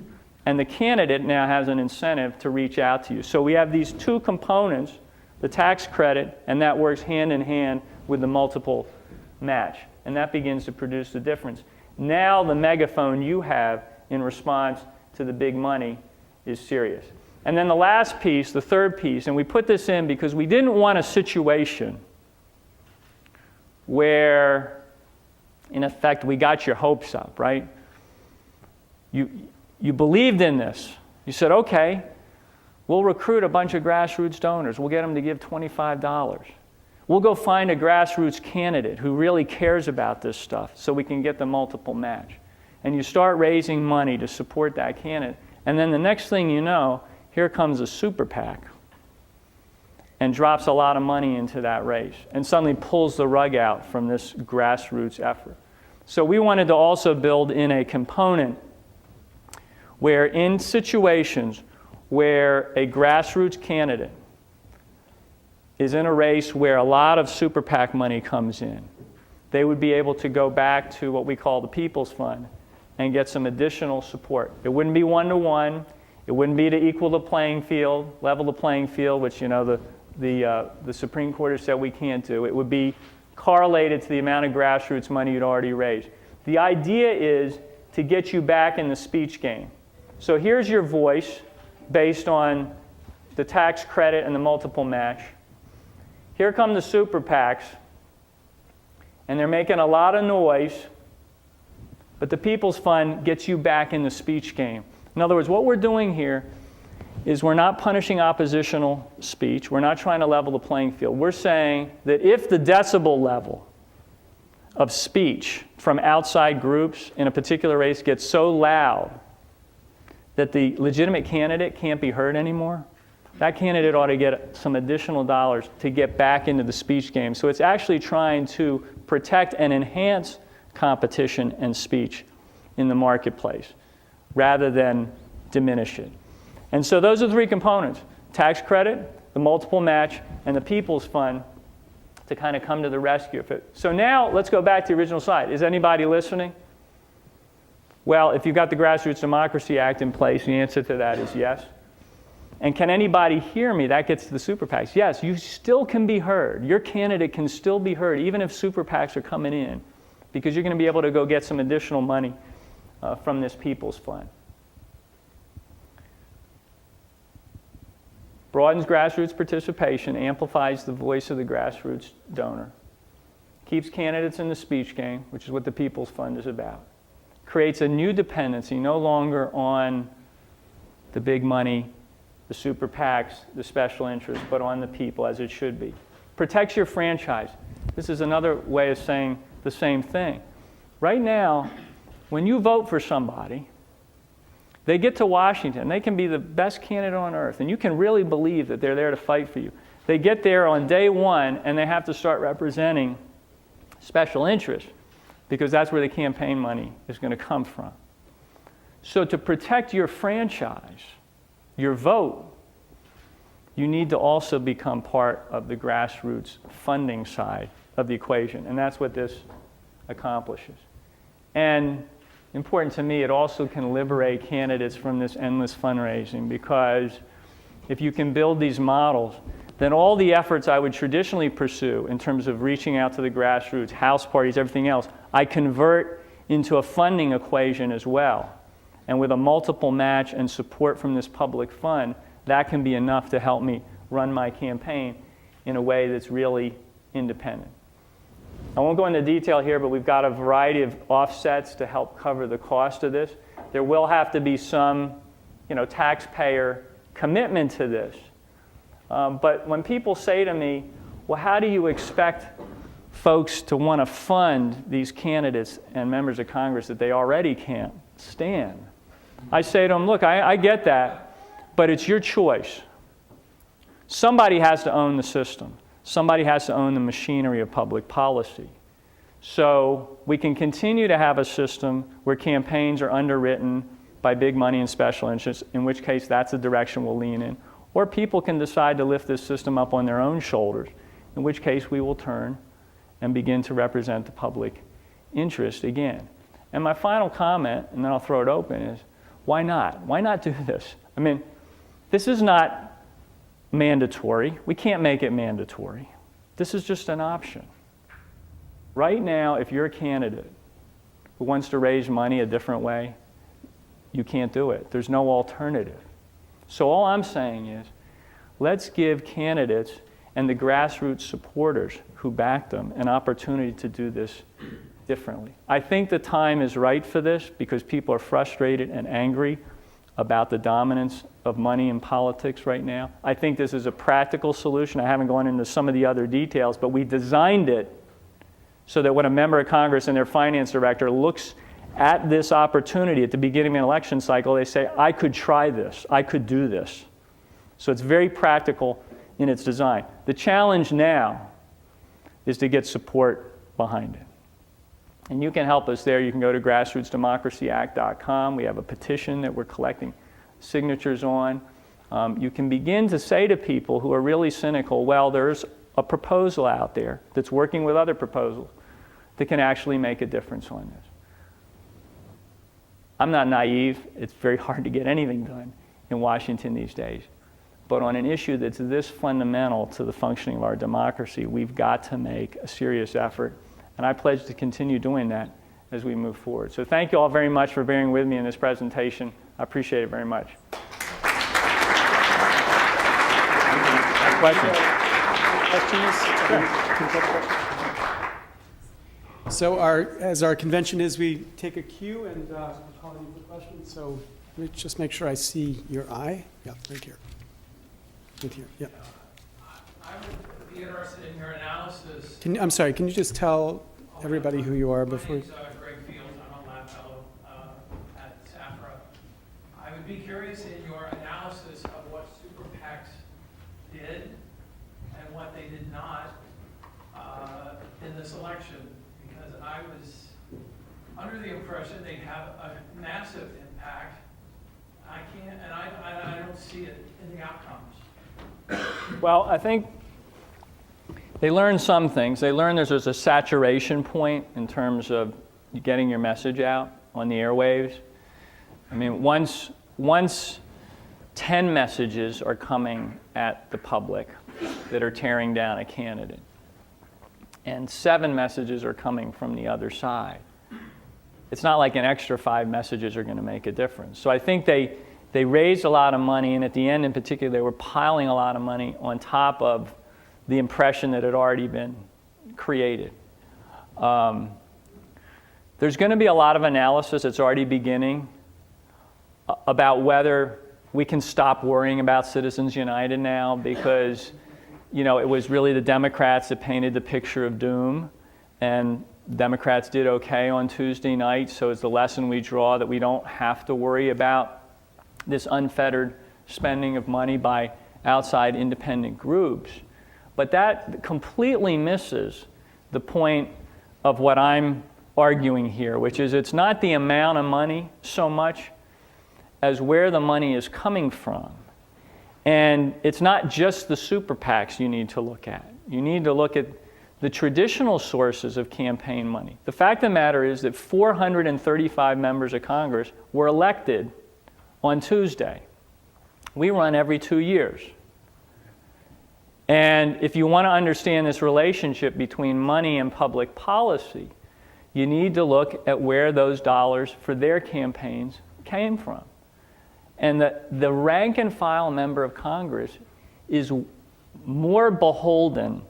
And the candidate now has an incentive to reach out to you. So we have these two components, the tax credit, and that works hand in hand with the multiple match. And that begins to produce the difference. Now the megaphone you have in response to the big money is serious. And then the last piece, the third piece, and we put this in because we didn't want a situation where, in effect, we got your hopes up, right? You believed in this. You said, okay, we'll recruit a bunch of grassroots donors. We'll get them to give $25. We'll go find a grassroots candidate who really cares about this stuff so we can get the multiple match. And you start raising money to support that candidate. And then the next thing you know, here comes a super PAC and drops a lot of money into that race and suddenly pulls the rug out from this grassroots effort. So we wanted to also build in a component where in situations where a grassroots candidate is in a race where a lot of super PAC money comes in, they would be able to go back to what we call the People's Fund and get some additional support. It wouldn't be 1-to-1. It wouldn't be to equal the playing field, level the playing field, which the Supreme Court has said we can't do. It would be correlated to the amount of grassroots money you'd already raised. The idea is to get you back in the speech game. So here's your voice based on the tax credit and the multiple match. Here come the super PACs, and they're making a lot of noise, but the People's Fund gets you back in the speech game. In other words, what we're doing here is we're not punishing oppositional speech. We're not trying to level the playing field. We're saying that if the decibel level of speech from outside groups in a particular race gets so loud that the legitimate candidate can't be heard anymore, that candidate ought to get some additional dollars to get back into the speech game. So it's actually trying to protect and enhance competition and speech in the marketplace rather than diminish it. And so those are the three components: tax credit, the multiple match, and the People's Fund to kind of come to the rescue of it. So now let's go back to the original slide. Is anybody listening? Well, if you've got the Grassroots Democracy Act in place, the answer to that is yes. And can anybody hear me? That gets to the super PACs. Yes, you still can be heard. Your candidate can still be heard, even if super PACs are coming in, because you're going to be able to go get some additional money from this People's Fund. Broadens grassroots participation, amplifies the voice of the grassroots donor, keeps candidates in the speech game, which is what the People's Fund is about, creates a new dependency, no longer on the big money, the super PACs, the special interests, but on the people, as it should be. Protects your franchise. This is another way of saying the same thing. Right now, when you vote for somebody, they get to Washington. They can be the best candidate on earth, and you can really believe that they're there to fight for you. They get there on day one, and they have to start representing special interests, because that's where the campaign money is going to come from. So to protect your franchise, your vote, you need to also become part of the grassroots funding side of the equation, and that's what this accomplishes. And important to me, it also can liberate candidates from this endless fundraising, because if you can build these models, then all the efforts I would traditionally pursue in terms of reaching out to the grassroots, house parties, everything else, I convert into a funding equation as well. And with a multiple match and support from this public fund, that can be enough to help me run my campaign in a way that's really independent. I won't go into detail here, but we've got a variety of offsets to help cover the cost of this. There will have to be some, taxpayer commitment to this. But when people say to me, well, how do you expect folks to want to fund these candidates and members of Congress that they already can't stand? I say to them, look, I get that, but it's your choice. Somebody has to own the system. Somebody has to own the machinery of public policy. So we can continue to have a system where campaigns are underwritten by big money and special interests, in which case that's the direction we'll lean in. Or people can decide to lift this system up on their own shoulders, in which case we will turn and begin to represent the public interest again. And my final comment, and then I'll throw it open, is why not? Why not do this? I mean, this is not mandatory. We can't make it mandatory. This is just an option. Right now, if you're a candidate who wants to raise money a different way, you can't do it. There's no alternative. So all I'm saying is, let's give candidates and the grassroots supporters who back them an opportunity to do this differently. I think the time is right for this because people are frustrated and angry about the dominance of money in politics right now. I think this is a practical solution. I haven't gone into some of the other details, but we designed it so that when a member of Congress and their finance director looks at this opportunity at the beginning of an election cycle, they say, I could try this, I could do this. So it's very practical in its design. The challenge now is to get support behind it. And you can help us there. You can go to grassrootsdemocracyact.com. We have a petition that we're collecting signatures on. You can begin to say to people who are really cynical, well, there's a proposal out there that's working with other proposals that can actually make a difference on this. I'm not naive. It's very hard to get anything done in Washington these days. But on an issue that's this fundamental to the functioning of our democracy, we've got to make a serious effort. And I pledge to continue doing that as we move forward. So thank you all very much for bearing with me in this presentation. I appreciate it very much. Questions? So as our convention is, we take a cue and we're calling you for questions. So let me just make sure I see your eye. Yeah, right here. Right here, yeah. I would be interested in your analysis. I'm sorry, can you just tell everybody who you are before? My name's Greg Fields. I'm a lab fellow at SAFRA. I would be curious in your analysis of what super PACs did and what they did not in this election, because I was under the impression they'd have a massive impact. I can't, and I don't see it in the outcomes. Well, I think they learned some things. They learned there's a saturation point in terms of getting your message out on the airwaves. I mean, once 10 messages are coming at the public that are tearing down a candidate, and 7 messages are coming from the other side, it's not like an extra 5 messages are going to make a difference. So I think they raised a lot of money, and at the end in particular, they were piling a lot of money on top of the impression that had already been created. There's going to be a lot of analysis that's already beginning about whether we can stop worrying about Citizens United now, because it was really the Democrats that painted the picture of doom, and Democrats did okay on Tuesday night, so it's the lesson we draw that we don't have to worry about this unfettered spending of money by outside independent groups. But that completely misses the point of what I'm arguing here, which is it's not the amount of money so much as where the money is coming from. And it's not just the super PACs you need to look at. You need to look at the traditional sources of campaign money. The fact of the matter is that 435 members of Congress were elected on Tuesday. We run every 2 years. And if you want to understand this relationship between money and public policy, you need to look at where those dollars for their campaigns came from. And the rank and file member of Congress is more beholden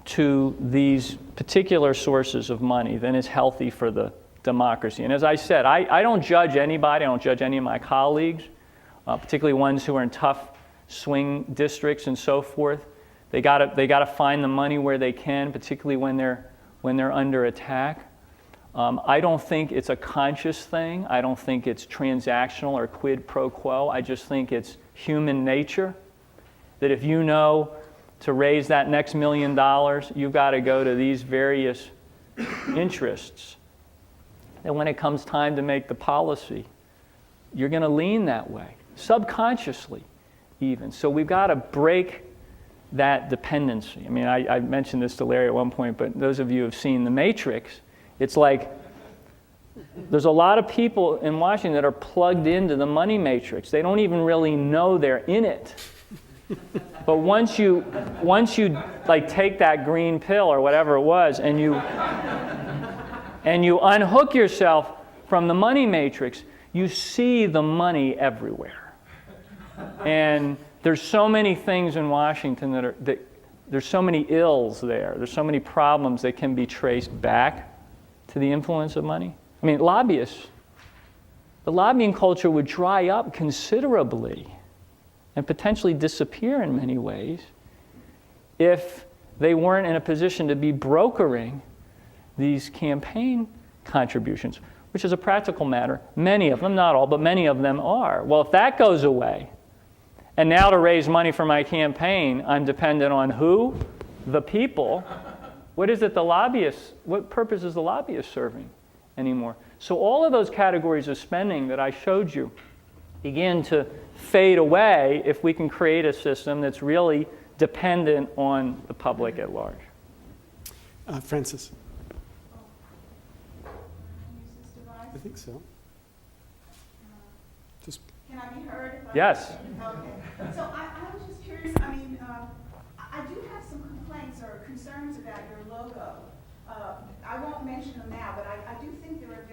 to these particular sources of money than is healthy for the democracy. And as I said, I don't judge anybody. I don't judge any of my colleagues, particularly ones who are in tough swing districts and so forth. They got to find the money where they can, particularly when they're under attack. I don't think it's a conscious thing. I don't think it's transactional or quid pro quo. I just think it's human nature that if you know to raise that next $1 million, you've got to go to these various interests. And when it comes time to make the policy, you're going to lean that way, subconsciously even. So we've got to break that dependency. I mean, I mentioned this to Larry at one point, but those of you who have seen The Matrix, it's like there's a lot of people in Washington that are plugged into the money matrix. They don't even really know they're in it. But once you like take that green pill or whatever it was, and you unhook yourself from the money matrix, you see the money everywhere. And there's so many things in Washington that there's so many ills there. There's so many problems that can be traced back to the influence of money. I mean, lobbyists, the lobbying culture would dry up considerably and potentially disappear in many ways if they weren't in a position to be brokering these campaign contributions, which is a practical matter. Many of them, not all, but many of them are. Well, if that goes away, and now to raise money for my campaign, I'm dependent on who? The people. What is it the lobbyists, what purpose is the lobbyist serving anymore? So all of those categories of spending that I showed you begin to fade away if we can create a system that's really dependent on the public at large. Francis. Use this device? I think so. Just Can I be heard? Yes. Okay. So I was just curious, I mean, I do have some complaints or concerns about your logo. I won't mention them now, but I do think there are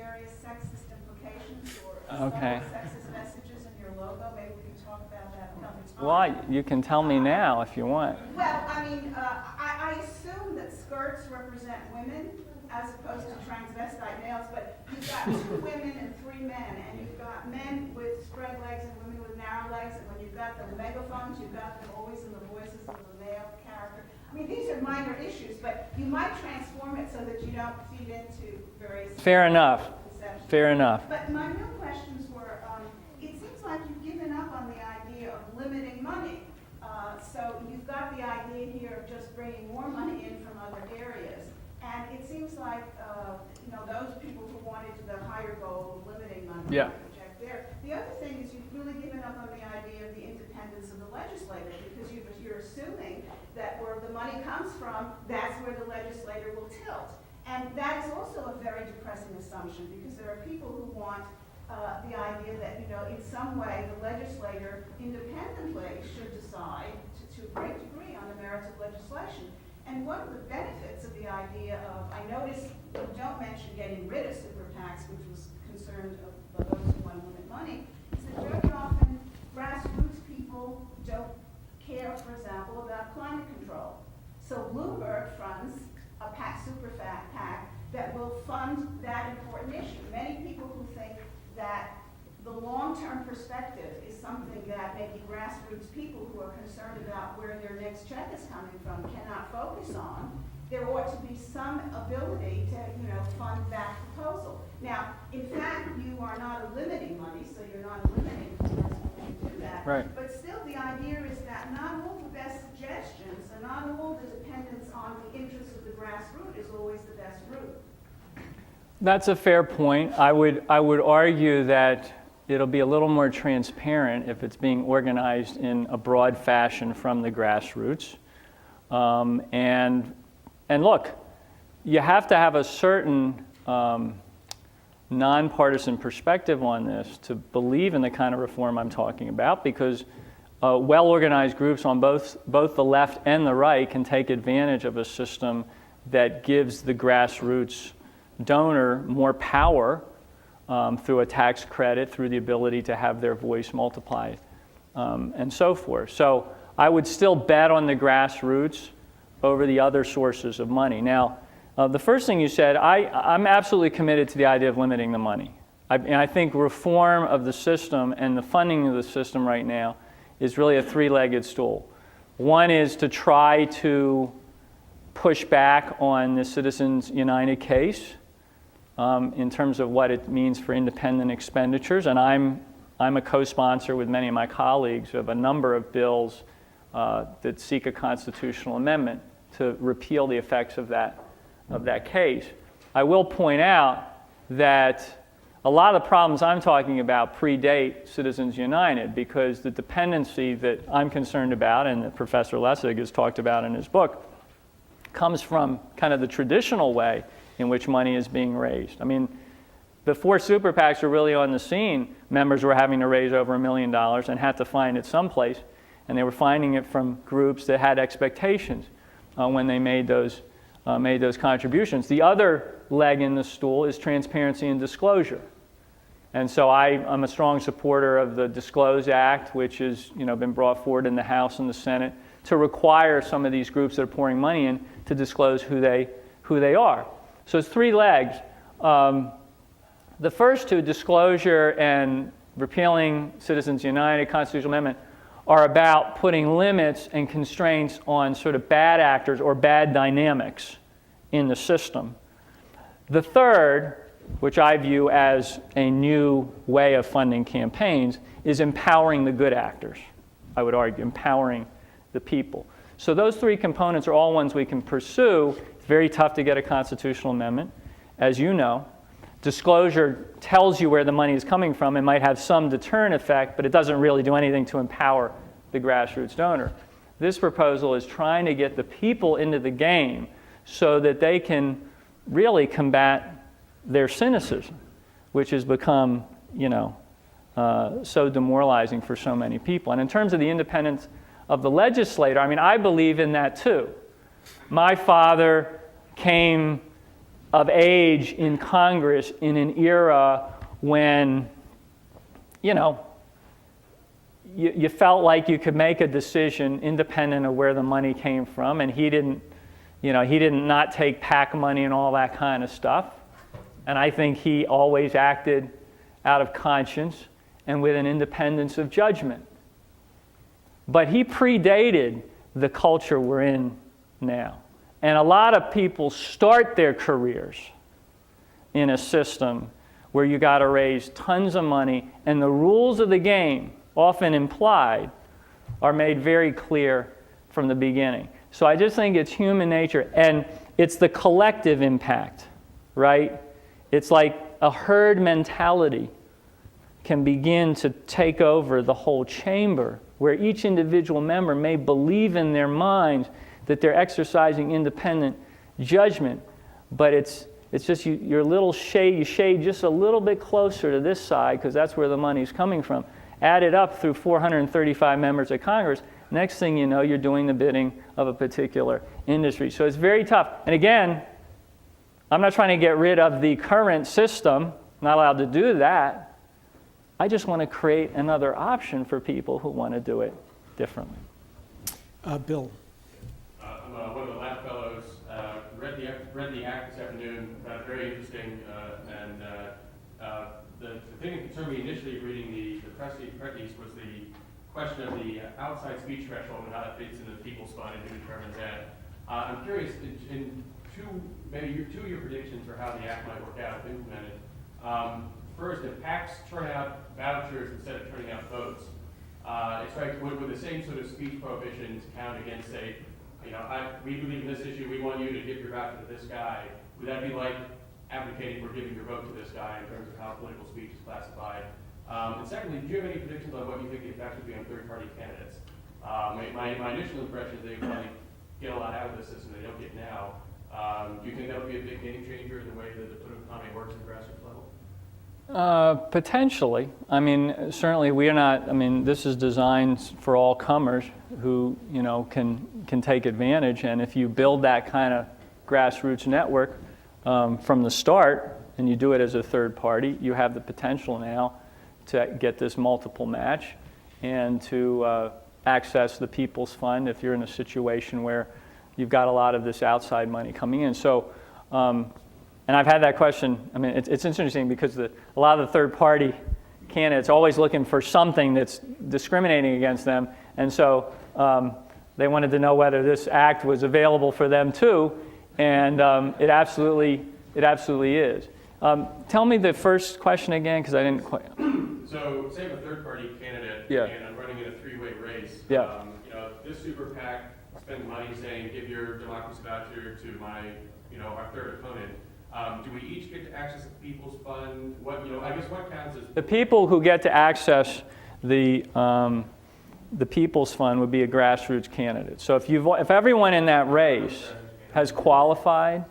Okay. Sexist messages in your logo, maybe we can talk about that another time. Well, you can tell me now if you want. Well, I mean, I assume that skirts represent women as opposed to transvestite males, but you've got 2 women and 3 men, and you've got men with spread legs and women with narrow legs, and when you've got the megaphones, you've got them always in the voices of the male character. I mean, these are minor issues, but you might transform it so that you don't feed into various... Fair enough. conceptions. Fair enough. But my real questions were, it seems like you've given up on the idea of limiting money. So you've got the idea here of just bringing more money in from other areas. And it seems like, those people who wanted the higher goal of limiting money Yeah. reject there. The other thing is you've really given up on the idea of the independence of the legislator, because you're assuming that where the money comes from, that's where the legislator will tilt. And that is also a very depressing assumption, because there are people who want the idea that, in some way the legislator independently should decide to a great degree on the merits of legislation. And one of the benefits of the idea of, I noticed you don't mention getting rid of super PACs, which was concerned of those who want to limit money, is that very often grassroots people don't care, for example, about climate control. So Bloomberg funds a super PAC that will fund that important issue. Many people who think that the long-term perspective is something that maybe grassroots people who are concerned about where their next check is coming from cannot focus on. There ought to be some ability to, fund that proposal. Now, in fact, you are not eliminating money, so you're not eliminating the person who can do that. Right. But still, the idea is that not all the best suggestions and not all the dependence on the interests of the grassroots is always the best route. That's a fair point. I would argue that it'll be a little more transparent if it's being organized in a broad fashion from the grassroots. And look, you have to have a certain nonpartisan perspective on this to believe in the kind of reform I'm talking about, because well-organized groups on both the left and the right can take advantage of a system that gives the grassroots donor more power through a tax credit, through the ability to have their voice multiplied, and so forth. So I would still bet on the grassroots over the other sources of money. Now, the first thing you said, I'm absolutely committed to the idea of limiting the money. And I think reform of the system and the funding of the system right now is really a three-legged stool. One is to try to push back on the Citizens United case in terms of what it means for independent expenditures. And I'm a co-sponsor with many of my colleagues of a number of bills that seek a constitutional amendment to repeal the effects of that case. I will point out that a lot of the problems I'm talking about predate Citizens United, because the dependency that I'm concerned about and that Professor Lessig has talked about in his book comes from kind of the traditional way in which money is being raised. I mean, before super PACs were really on the scene, members were having to raise over $1 million and had to find it someplace, and they were finding it from groups that had expectations when they made those contributions. The other leg in the stool is transparency and disclosure. And so I'm a strong supporter of the Disclose Act, which has been brought forward in the House and the Senate to require some of these groups that are pouring money in to disclose who they are. So it's three legs. The first two, disclosure and repealing Citizens United constitutional amendment, are about putting limits and constraints on sort of bad actors or bad dynamics in the system. The third, which I view as a new way of funding campaigns, is empowering the good actors, I would argue, empowering the people. So those three components are all ones we can pursue. It's very tough to get a constitutional amendment, as you know. Disclosure tells you where the money is coming from. It might have some deterrent effect, but it doesn't really do anything to empower the grassroots donor. This proposal is trying to get the people into the game so that they can really combat their cynicism, which has become, so demoralizing for so many people. And in terms of the independence of the legislator, I mean, I believe in that too. My father came of age in Congress in an era when you know, you felt like you could make a decision independent of where the money came from, and he didn't not take PAC money and all that kind of stuff. And I think he always acted out of conscience and with an independence of judgment. But he predated the culture we're in now. And a lot of people start their careers in a system where you got to raise tons of money, and the rules of the game, often implied, are made very clear from the beginning. So I just think it's human nature, and it's the collective impact, right? It's like a herd mentality can begin to take over the whole chamber, where each individual member may believe in their minds that they're exercising independent judgment, but it's just you're a little shade, you shade just a little bit closer to this side because that's where the money's coming from. Add it up through 435 members of Congress, next thing you know, you're doing the bidding of a particular industry. So it's very tough. And again, I'm not trying to get rid of the current system, not allowed to do that. I just want to create another option for people who want to do it differently. Bill. I'm one of the lab fellows. Read the act this afternoon. Found it very interesting. The thing that concerned me initially reading the press release was the question of the outside speech threshold and how that fits into the People's Fund and who determines that. I'm curious, in two of your predictions for how the act might work out if implemented. First, if PACs turn out vouchers instead of turning out votes, it's right, would the same sort of speech prohibitions count against, say, we believe in this issue, we want you to give your voucher to this guy. Would that be like advocating for giving your vote to this guy in terms of how political speech is classified? And secondly, do you have any predictions on what you think the effects would be on third-party candidates? My initial impression is they probably get a lot out of this system they don't get now. Do you think that would be a big game changer in the way that the political economy works at the grassroots level? Potentially. I mean, certainly we are not, I mean, this is designed for all comers who, can take advantage. And if you build that kind of grassroots network from the start, and you do it as a third party, you have the potential now to get this multiple match and to access the People's Fund if you're in a situation where you've got a lot of this outside money coming in. So, and I've had that question. I mean, it's interesting because a lot of the third-party candidates are always looking for something that's discriminating against them, and so they wanted to know whether this act was available for them too, and it absolutely is. Tell me the first question again, because I didn't quite. So, say I'm a third-party candidate, Yeah. and I'm running in a three-way race. Yeah. This super PAC spends money saying, "Give your democracy voucher to my, our third opponent." Do we each get to access the People's Fund? I guess what counts as The people who get to access the People's Fund would be a grassroots candidate. So if everyone in that race has qualified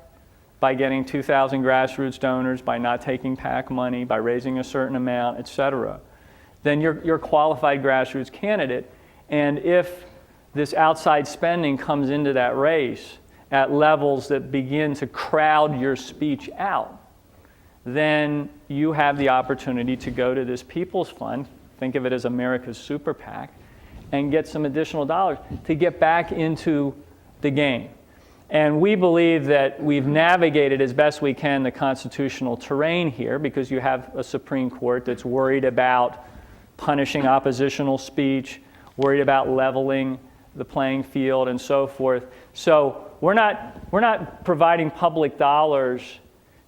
by getting 2,000 grassroots donors, by not taking PAC money, by raising a certain amount, et cetera, then you're a qualified grassroots candidate. And if this outside spending comes into that race at levels that begin to crowd your speech out, then you have the opportunity to go to this People's Fund, think of it as America's super PAC, and get some additional dollars to get back into the game. And we believe that we've navigated as best we can the constitutional terrain here, because you have a Supreme Court that's worried about punishing oppositional speech, worried about leveling the playing field, and so forth. So we're not providing public dollars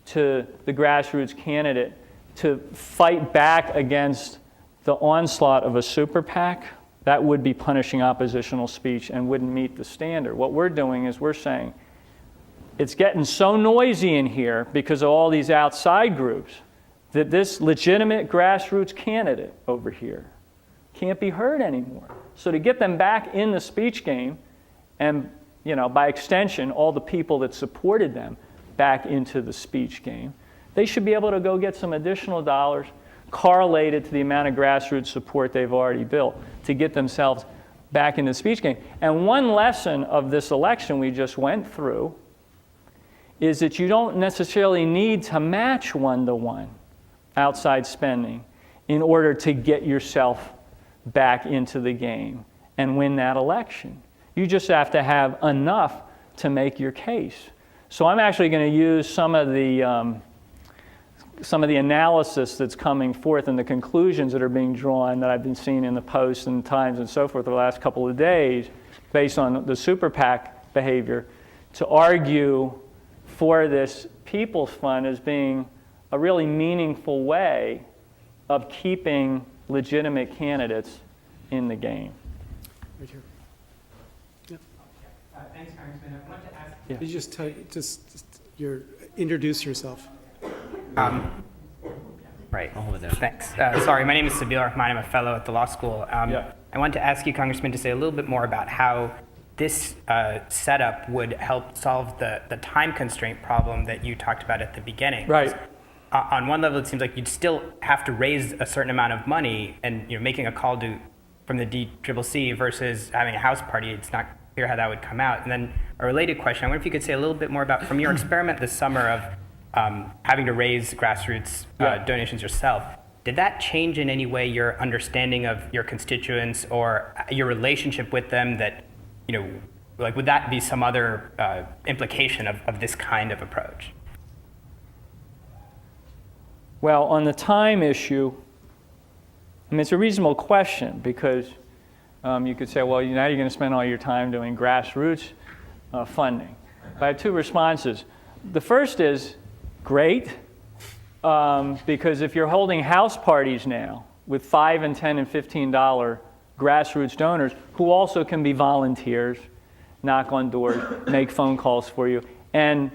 to the grassroots candidate to fight back against the onslaught of a super PAC. That would be punishing oppositional speech and wouldn't meet the standard. What we're doing is we're saying it's getting so noisy in here because of all these outside groups that this legitimate grassroots candidate over here can't be heard anymore. So to get them back in the speech game, and by extension, all the people that supported them back into the speech game, they should be able to go get some additional dollars correlated to the amount of grassroots support they've already built to get themselves back into the speech game. And one lesson of this election we just went through is that you don't necessarily need to match one-to-one outside spending in order to get yourself back into the game and win that election. You just have to have enough to make your case. So I'm actually going to use some of the analysis that's coming forth and the conclusions that are being drawn that I've been seeing in the Post and Times and so forth the last couple of days based on the super PAC behavior to argue for this People's Fund as being a really meaningful way of keeping legitimate candidates in the game. Right here. Thanks, Congressman. I wanted to ask. Could you just introduce yourself? Right. Thanks. Sorry, my name is Sabir Rahman. I'm a fellow at the law school. I wanted to ask you, Congressman, to say a little bit more about how this setup would help solve the time constraint problem that you talked about at the beginning. Right. On one level, it seems like you'd still have to raise a certain amount of money, and making a call from the DCCC versus having a house party. It's not clear how that would come out. And then a related question: I wonder if you could say a little bit more about, from your experiment this summer of having to raise grassroots donations yourself. Did that change in any way your understanding of your constituents or your relationship with them? That like, would that be some other implication of this kind of approach? Well, on the time issue, I mean, it's a reasonable question because you could say, well, now you're going to spend all your time doing grassroots funding. But I have two responses. The first is great, because if you're holding house parties now with $5 and $10 and $15 grassroots donors who also can be volunteers, knock on doors, make phone calls for you, and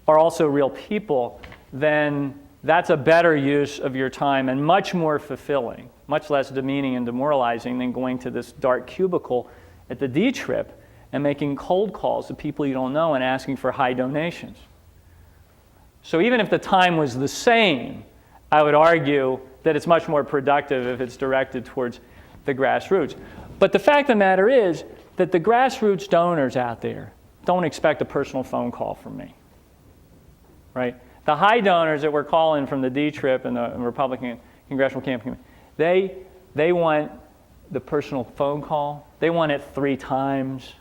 are also real people, then that's a better use of your time and much more fulfilling, much less demeaning and demoralizing than going to this dark cubicle at the D trip and making cold calls to people you don't know and asking for high donations. So even if the time was the same, I would argue that it's much more productive if it's directed towards the grassroots. But the fact of the matter is that the grassroots donors out there don't expect a personal phone call from me, right? The high donors that we're calling from the D trip and the Republican Congressional Campaign, they want the personal phone call. They want it 3 times.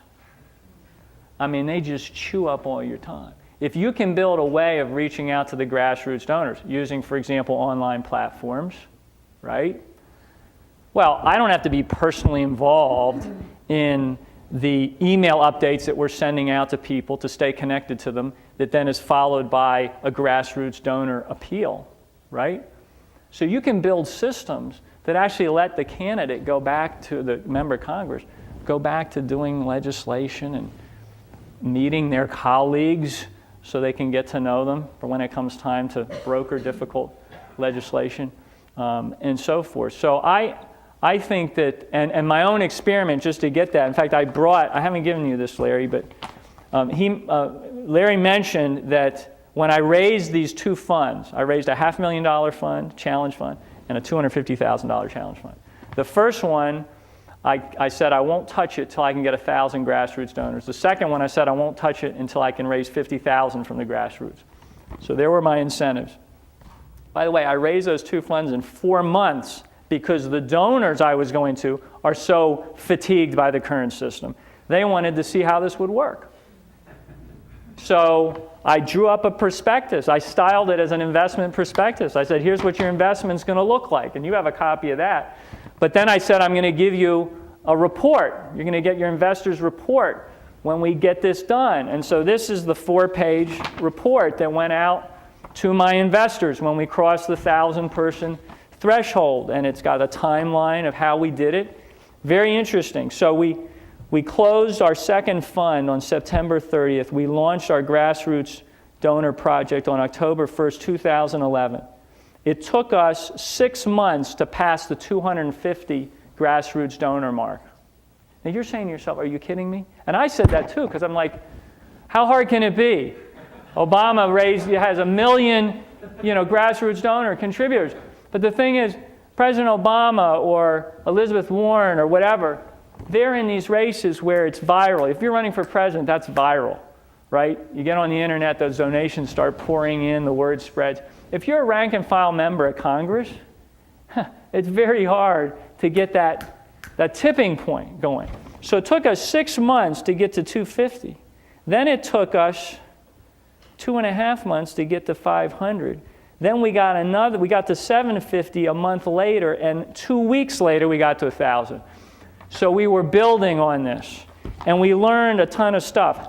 I mean, they just chew up all your time. If you can build a way of reaching out to the grassroots donors using, for example, online platforms, right? Well, I don't have to be personally involved in the email updates that we're sending out to people to stay connected to them that then is followed by a grassroots donor appeal, right? So you can build systems that actually let the candidate go back to the member of Congress, go back to doing legislation and meeting their colleagues so they can get to know them for when it comes time to broker difficult legislation, and so forth. So I think that, and my own experiment just to get that, in fact, I haven't given you this, Larry, but Larry mentioned that when I raised these 2 funds, I raised a $500,000 fund, challenge fund, and a $250,000 challenge fund. The first one, I said I won't touch it till I can get 1,000 grassroots donors. The second one, I said I won't touch it until I can raise 50,000 from the grassroots. So there were my incentives. By the way, I raised those 2 funds in 4 months because the donors I was going to are so fatigued by the current system. They wanted to see how this would work. So I drew up a prospectus. I styled it as an investment prospectus. I said, here's what your investment's going to look like, and you have a copy of that. But then I said, I'm going to give you a report. You're going to get your investors' report when we get this done. And so this is the 4-page report that went out to my investors when we crossed the 1,000-person threshold. And it's got a timeline of how we did it. Very interesting. So we closed our second fund on September 30th. We launched our grassroots donor project on October 1st, 2011. It took us 6 months to pass the 250 grassroots donor mark. Now you're saying to yourself, are you kidding me? And I said that too, because I'm like, how hard can it be? Obama has 1 million, grassroots donor contributors. But the thing is, President Obama or Elizabeth Warren or whatever, they're in these races where it's viral. If you're running for president, that's viral, right? You get on the internet, those donations start pouring in, the word spreads. If you're a rank and file member at Congress, It's very hard to get that tipping point going. So it took us 6 months to get to 250. Then it took us 2.5 months to get to 500. Then we got to 750 a month later, and 2 weeks later we got to 1,000. So we were building on this, and we learned a ton of stuff.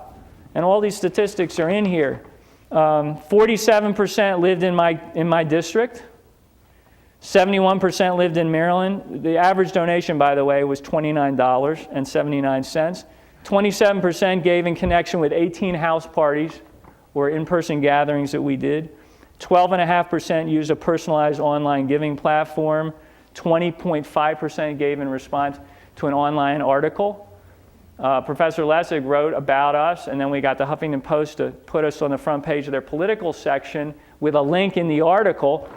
And all these statistics are in here. 47% lived in my district. 71% lived in Maryland. The average donation, by the way, was $29.79. 27% gave in connection with 18 house parties or in-person gatherings that we did. 12.5% used a personalized online giving platform. 20.5% gave in response to an online article. Professor Lessig wrote about us, and then we got the Huffington Post to put us on the front page of their political section with a link in the article.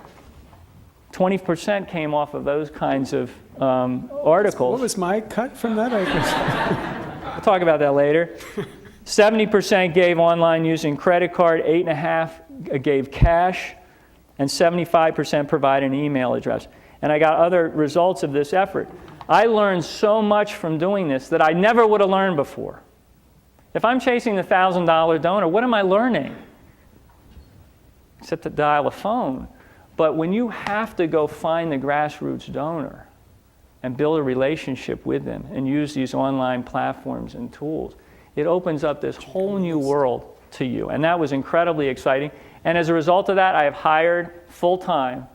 20% came off of those kinds of articles. What was my cut from that? We'll talk about that later. 70% gave online using credit card, 8.5% gave cash, and 75% provided an email address. And I got other results of this effort. I learned so much from doing this that I never would have learned before. If I'm chasing the $1,000 donor, what am I learning? Except to dial a phone. But when you have to go find the grassroots donor and build a relationship with them and use these online platforms and tools, it opens up this whole new world to you. And that was incredibly exciting. And as a result of that, I have hired full-time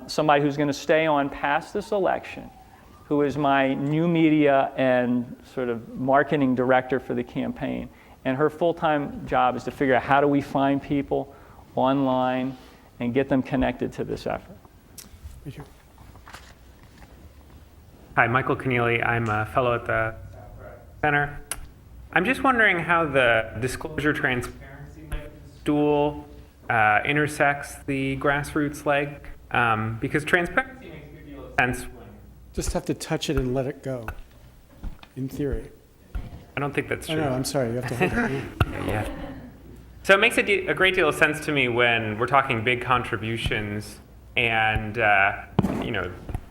somebody who's going to stay on past this election, who is my new media and sort of marketing director for the campaign. And her full-time job is to figure out how do we find people online and get them connected to this effort. Thank you. Hi, Michael Keneally. I'm a fellow at the Center. I'm just wondering how the disclosure transparency stool intersects the grassroots leg, because transparency makes a good deal of sense when... Just have to touch it and let it go, in theory. I don't think that's true. Oh, no, I'm sorry. You have to hold it. Yeah. So it makes a great deal of sense to me when we're talking big contributions and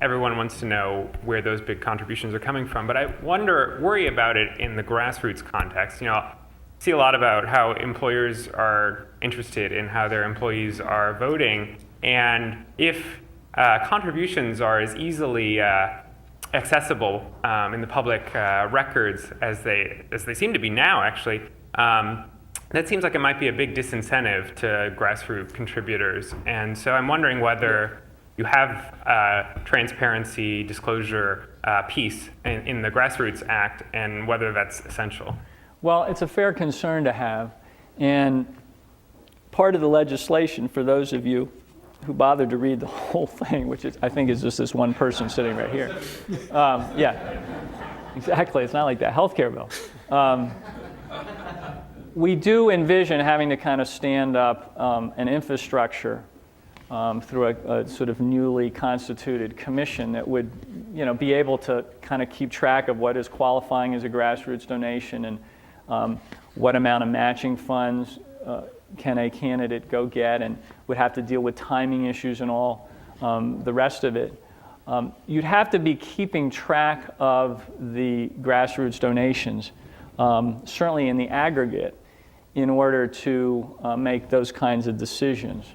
everyone wants to know where those big contributions are coming from. But I worry about it in the grassroots context. I see a lot about how employers are interested in how their employees are voting. And if contributions are as easily accessible in the public records as they seem to be now, actually, that seems like it might be a big disincentive to grassroots contributors. And so I'm wondering whether you have a transparency disclosure piece in the Grassroots Act and whether that's essential. Well, it's a fair concern to have. And part of the legislation, for those of you who bothered to read the whole thing, which I think is just this one person sitting right here. Yeah, exactly. It's not like that healthcare bill. We do envision having to kind of stand up an infrastructure through a sort of newly constituted commission that would, be able to kind of keep track of what is qualifying as a grassroots donation and what amount of matching funds can a candidate go get, and would have to deal with timing issues and all the rest of it. You'd have to be keeping track of the grassroots donations, certainly in the aggregate, in order to make those kinds of decisions.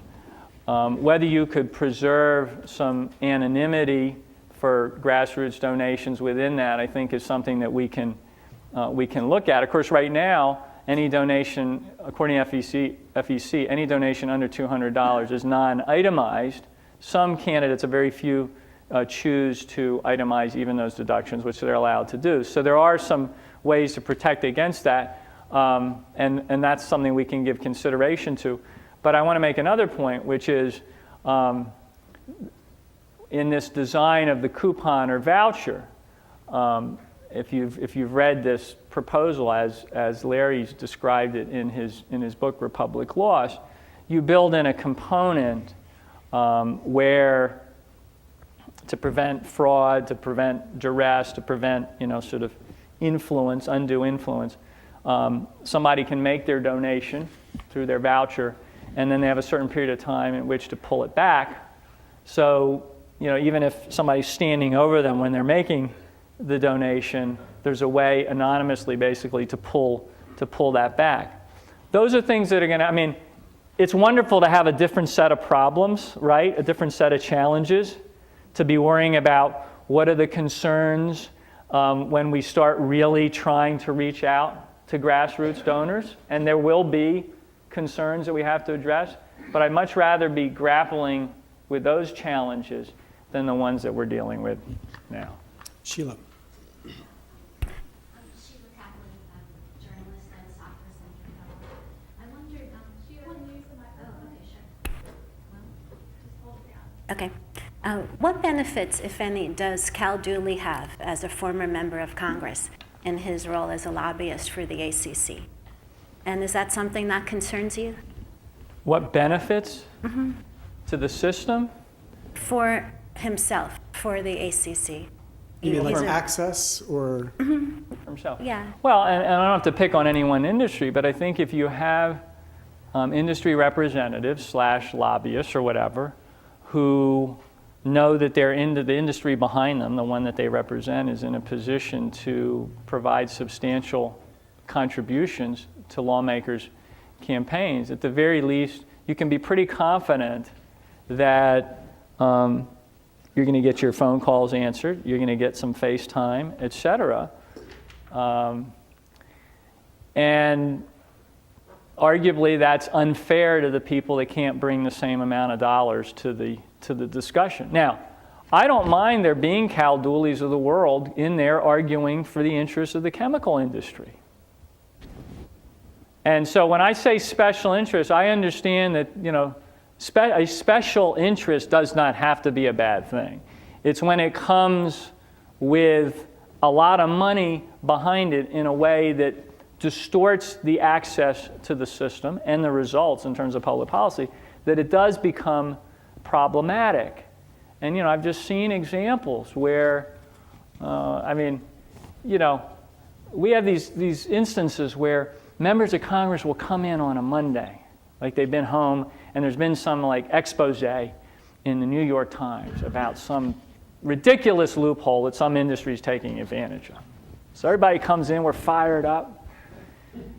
Whether you could preserve some anonymity for grassroots donations within that, I think, is something that we can look at. Of course, right now, any donation, according to FEC, any donation under $200 is non-itemized. Some candidates, a very few, choose to itemize even those deductions, which they're allowed to do. So there are some ways to protect against that, and that's something we can give consideration to. But I want to make another point, which is in this design of the coupon or voucher, if you've read this proposal as Larry's described it in his book Republic Lost, you build in a component where, to prevent fraud, to prevent duress, to prevent sort of influence, undue influence, somebody can make their donation through their voucher, and then they have a certain period of time in which to pull it back. So even if somebody's standing over them when they're making the donation, there's a way anonymously basically to pull that back. Those are things that are going to, it's wonderful to have a different set of problems, right? A different set of challenges to be worrying about what are the concerns when we start really trying to reach out to grassroots donors. And there will be concerns that we have to address, but I'd much rather be grappling with those challenges than the ones that we're dealing with now. Sheila. Sheila Kaplan, journalist at Soccer Center. I wondered, okay. What benefits, if any, does Cal Dooley have as a former member of Congress in his role as a lobbyist for the ACC? And is that something that concerns you? What benefits to the system? For himself, for the ACC. You mean like He's a- access or? For himself. Yeah. Well, and I don't have to pick on any one industry, but I think if you have industry representatives / lobbyists or whatever who know that they're into the industry behind them, the one that they represent is in a position to provide substantial contributions to lawmakers' campaigns, at the very least, you can be pretty confident that you're going to get your phone calls answered, you're going to get some FaceTime, et cetera. And arguably, that's unfair to the people that can't bring the same amount of dollars to the discussion. Now, I don't mind there being Cal Dooleys of the world in there arguing for the interests of the chemical industry. And so when I say special interest, I understand that, a special interest does not have to be a bad thing. It's when it comes with a lot of money behind it in a way that distorts the access to the system and the results in terms of public policy, that it does become problematic. And, I've just seen examples where, we have these instances where members of Congress will come in on a Monday, like they've been home, and there's been some expose in the New York Times about some ridiculous loophole that some industry is taking advantage of. So everybody comes in, we're fired up,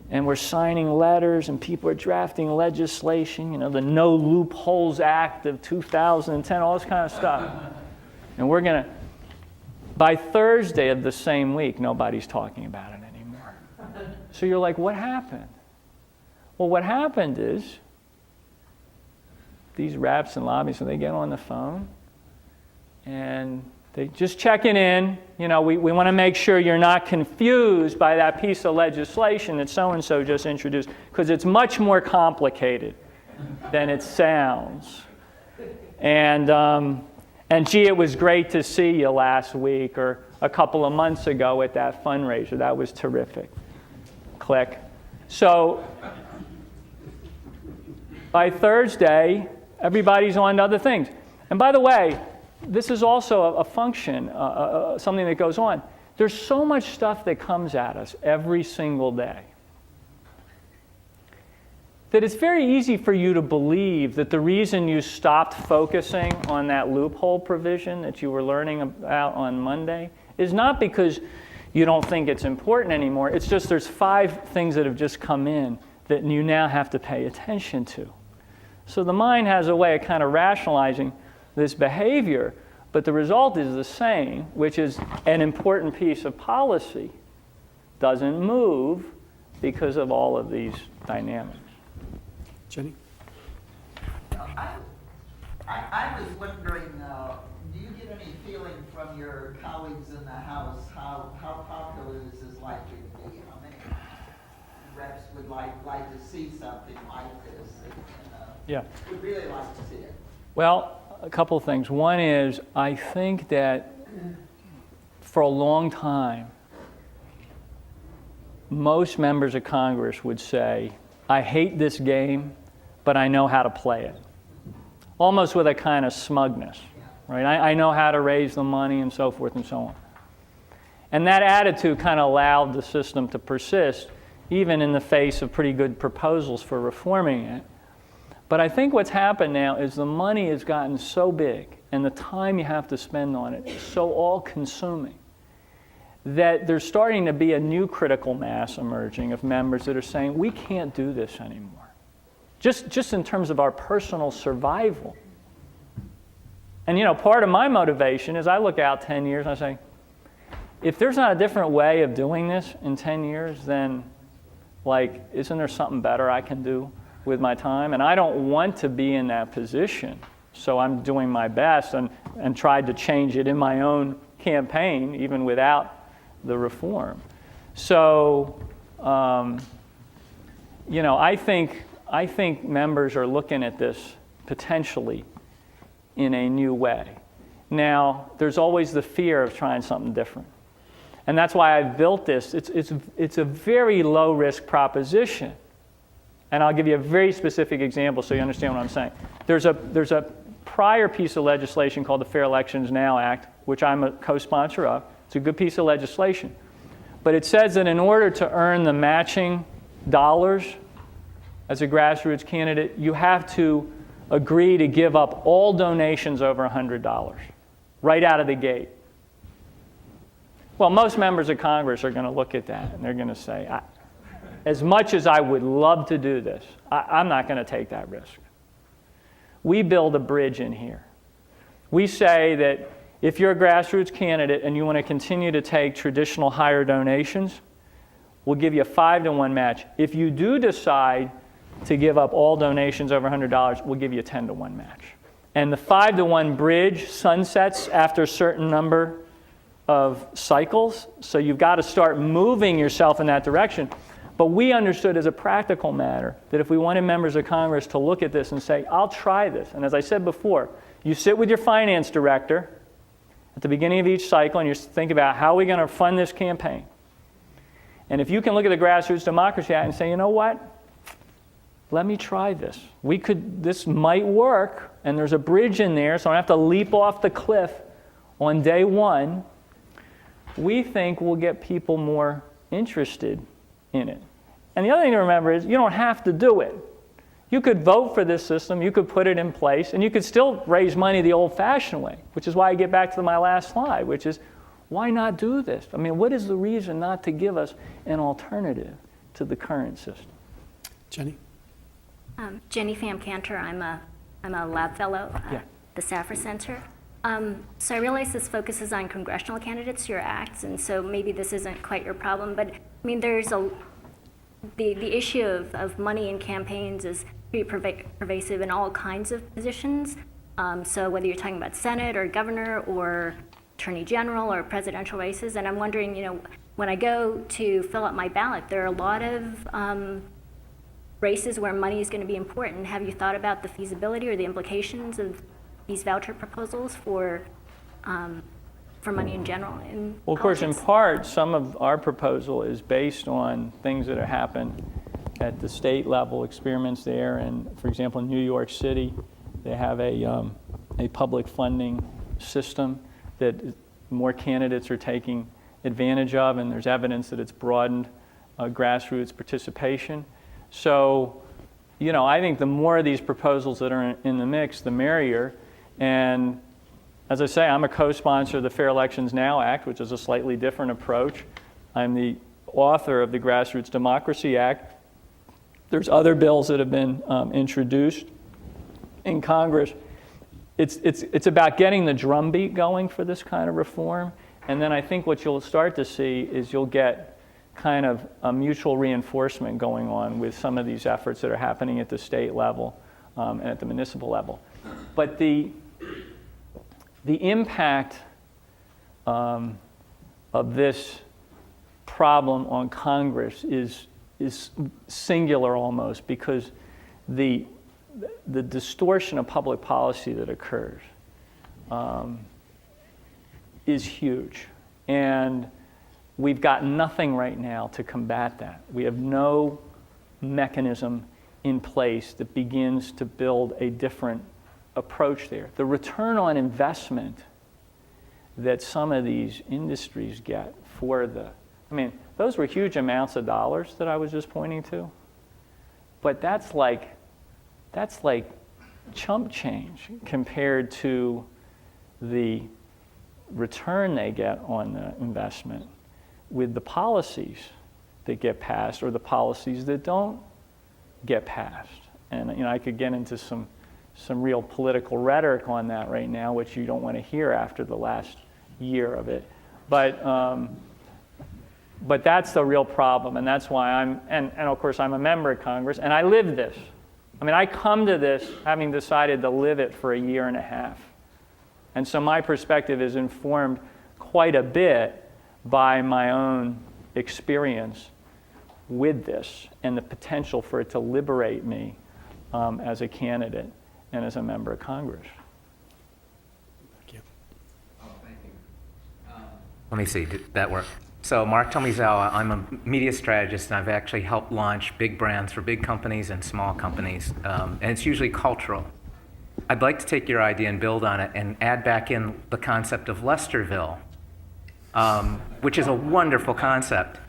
and we're signing letters, and people are drafting legislation, the No Loopholes Act of 2010, all this kind of stuff. And we're going to, by Thursday of the same week, nobody's talking about it anymore. So you're like, what happened? Well, what happened is these reps and lobbyists, when they get on the phone, and they just checking in, we want to make sure you're not confused by that piece of legislation that so-and-so just introduced, because it's much more complicated than it sounds. And gee, it was great to see you last week or a couple of months ago at that fundraiser. That was terrific. Click. So by Thursday, everybody's on to other things. And by the way, this is also a function, something that goes on. There's so much stuff that comes at us every single day that it's very easy for you to believe that the reason you stopped focusing on that loophole provision that you were learning about on Monday is not because you don't think it's important anymore. It's just there's 5 things that have just come in that you now have to pay attention to. So the mind has a way of kind of rationalizing this behavior, but the result is the same, which is an important piece of policy doesn't move because of all of these dynamics. Jenny? I was wondering, do you get any feeling from your colleagues in the House how popular this is likely to be? How many reps would like to see something like this and would really like to see it? Well, a couple of things. One is, I think that for a long time, most members of Congress would say, I hate this game, but I know how to play it. Almost with a kind of smugness, right? I know how to raise the money and so forth and so on. And that attitude kind of allowed the system to persist, even in the face of pretty good proposals for reforming it. But I think what's happened now is the money has gotten so big and the time you have to spend on it is so all-consuming that there's starting to be a new critical mass emerging of members that are saying, we can't do this anymore. Just in terms of our personal survival. And part of my motivation is I look out 10 years and I say, if there's not a different way of doing this in 10 years, then isn't there something better I can do with my time? And I don't want to be in that position. So I'm doing my best and tried to change it in my own campaign, even without the reform. So, I think members are looking at this potentially in a new way. Now, there's always the fear of trying something different. And that's why I've built this. It's a very low-risk proposition. And I'll give you a very specific example so you understand what I'm saying. There's a prior piece of legislation called the Fair Elections Now Act, which I'm a co-sponsor of. It's a good piece of legislation. But it says that in order to earn the matching dollars as a grassroots candidate, you have to agree to give up all donations over $100 right out of the gate. Well, most members of Congress are going to look at that and they're going to say, as much as I would love to do this, I'm not going to take that risk. We build a bridge in here. We say that if you're a grassroots candidate and you want to continue to take traditional higher donations, we'll give you a 5-to-1 match. If you do decide to give up all donations over $100, we'll give you a 10-to-1 match. And the 5-to-1 bridge sunsets after a certain number of cycles, so you've got to start moving yourself in that direction. But we understood as a practical matter that if we wanted members of Congress to look at this and say, I'll try this, and as I said before, you sit with your finance director at the beginning of each cycle and you think about how are we going to fund this campaign. And if you can look at the Grassroots Democracy Act and say, you know what, let me try this. This might work, and there's a bridge in there, so I don't have to leap off the cliff on day one. We think we'll get people more interested in it. And the other thing to remember is you don't have to do it. You could vote for this system, you could put it in place, and you could still raise money the old-fashioned way, which is why I get back to my last slide, which is, why not do this? I mean, what is the reason not to give us an alternative to the current system? Jenny? Jenny Pham Cantor. I'm a lab fellow at the Safra Center. So I realize this focuses on congressional candidates, your acts, and so maybe this isn't quite your problem, but I mean, there's the issue of money in campaigns is pretty pervasive in all kinds of positions. So whether you're talking about Senate or governor or attorney general or presidential races, and I'm wondering, when I go to fill out my ballot, there are a lot of races where money is going to be important. Have you thought about the feasibility or the implications of these voucher proposals for money in general? Well, of course, in part, some of our proposal is based on things that have happened at the state level, experiments there. And for example, in New York City, they have a public funding system that more candidates are taking advantage of, and there's evidence that it's broadened grassroots participation. So, I think the more of these proposals that are in the mix, the merrier. And as I say, I'm a co-sponsor of the Fair Elections Now Act, which is a slightly different approach. I'm the author of the Grassroots Democracy Act. There's other bills that have been introduced in Congress. It's about getting the drumbeat going for this kind of reform. And then I think what you'll start to see is you'll get kind of a mutual reinforcement going on with some of these efforts that are happening at the state level and at the municipal level. But the impact of this problem on Congress is singular almost, because the distortion of public policy that occurs is huge. And we've got nothing right now to combat that. We have no mechanism in place that begins to build a different approach there. The return on investment that some of these industries get for those were huge amounts of dollars that I was just pointing to, but that's that's like chump change compared to the return they get on the investment with the policies that get passed or the policies that don't get passed. And I could get into some real political rhetoric on that right now, which you don't want to hear after the last year of it. But that's the real problem, and that's why and of course I'm a member of Congress, and I live this. I mean, I come to this having decided to live it for a year and a half. And so my perspective is informed quite a bit by my own experience with this and the potential for it to liberate me as a candidate and as a member of Congress. Thank you. Oh, thank you. Let me see, did that work? So Mark Tomizawa, I'm a media strategist, and I've actually helped launch big brands for big companies and small companies, and it's usually cultural. I'd like to take your idea and build on it and add back in the concept of Lesterville, which is a wonderful concept.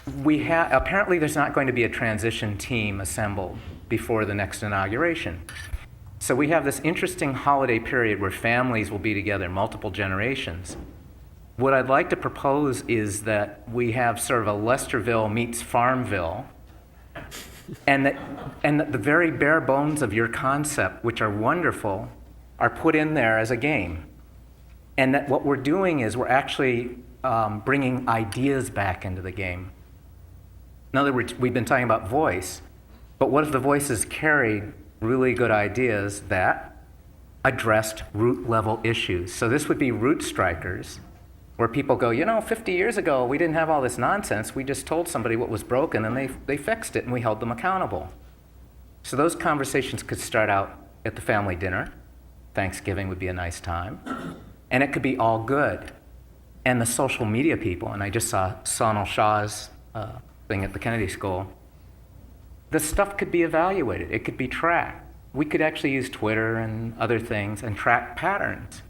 Apparently there's not going to be a transition team assembled before the next inauguration. So we have this interesting holiday period where families will be together, multiple generations. What I'd like to propose is that we have sort of a Lesterville meets Farmville, and that the very bare bones of your concept, which are wonderful, are put in there as a game. And that what we're doing is we're actually bringing ideas back into the game. In other words, we've been talking about voice, but what if the voices carried really good ideas that addressed root level issues? So this would be root strikers, where people go, 50 years ago, we didn't have all this nonsense. We just told somebody what was broken, and they fixed it, and we held them accountable. So those conversations could start out at the family dinner. Thanksgiving would be a nice time. And it could be all good. And the social media people, and I just saw Sonal Shah's thing at the Kennedy School, the stuff could be evaluated. It could be tracked. We could actually use Twitter and other things and track patterns.